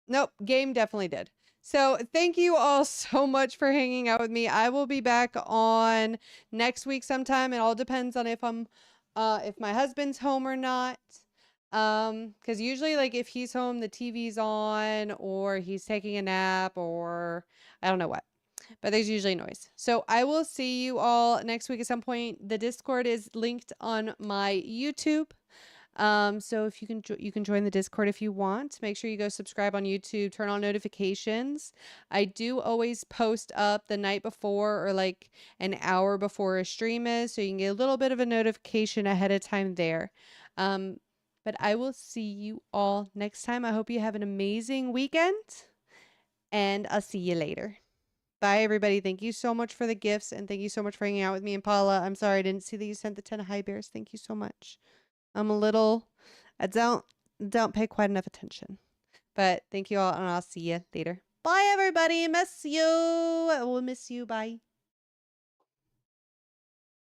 Nope, game definitely did. So thank you all so much for hanging out with me. I will be back on next week sometime. It all depends on if my husband's home or not. Because usually like if he's home, the TV's on or he's taking a nap or I don't know what. But there's usually noise. So I will see you all next week at some point. The Discord is linked on my YouTube. So if you can join the Discord if you want. Make sure you go subscribe on YouTube, turn on notifications. I do always post up the night before or like an hour before a stream is, so you can get a little bit of a notification ahead of time there. But I will see you all next time. I hope you have an amazing weekend, and I'll see you later. Bye, everybody. Thank you so much for the gifts, and thank you so much for hanging out with me and Paula. I'm sorry I didn't see that you sent the 10 high bears. Thank you so much. I don't pay quite enough attention. But thank you all, and I'll see you later. Bye, everybody. Miss you. I will miss you. Bye.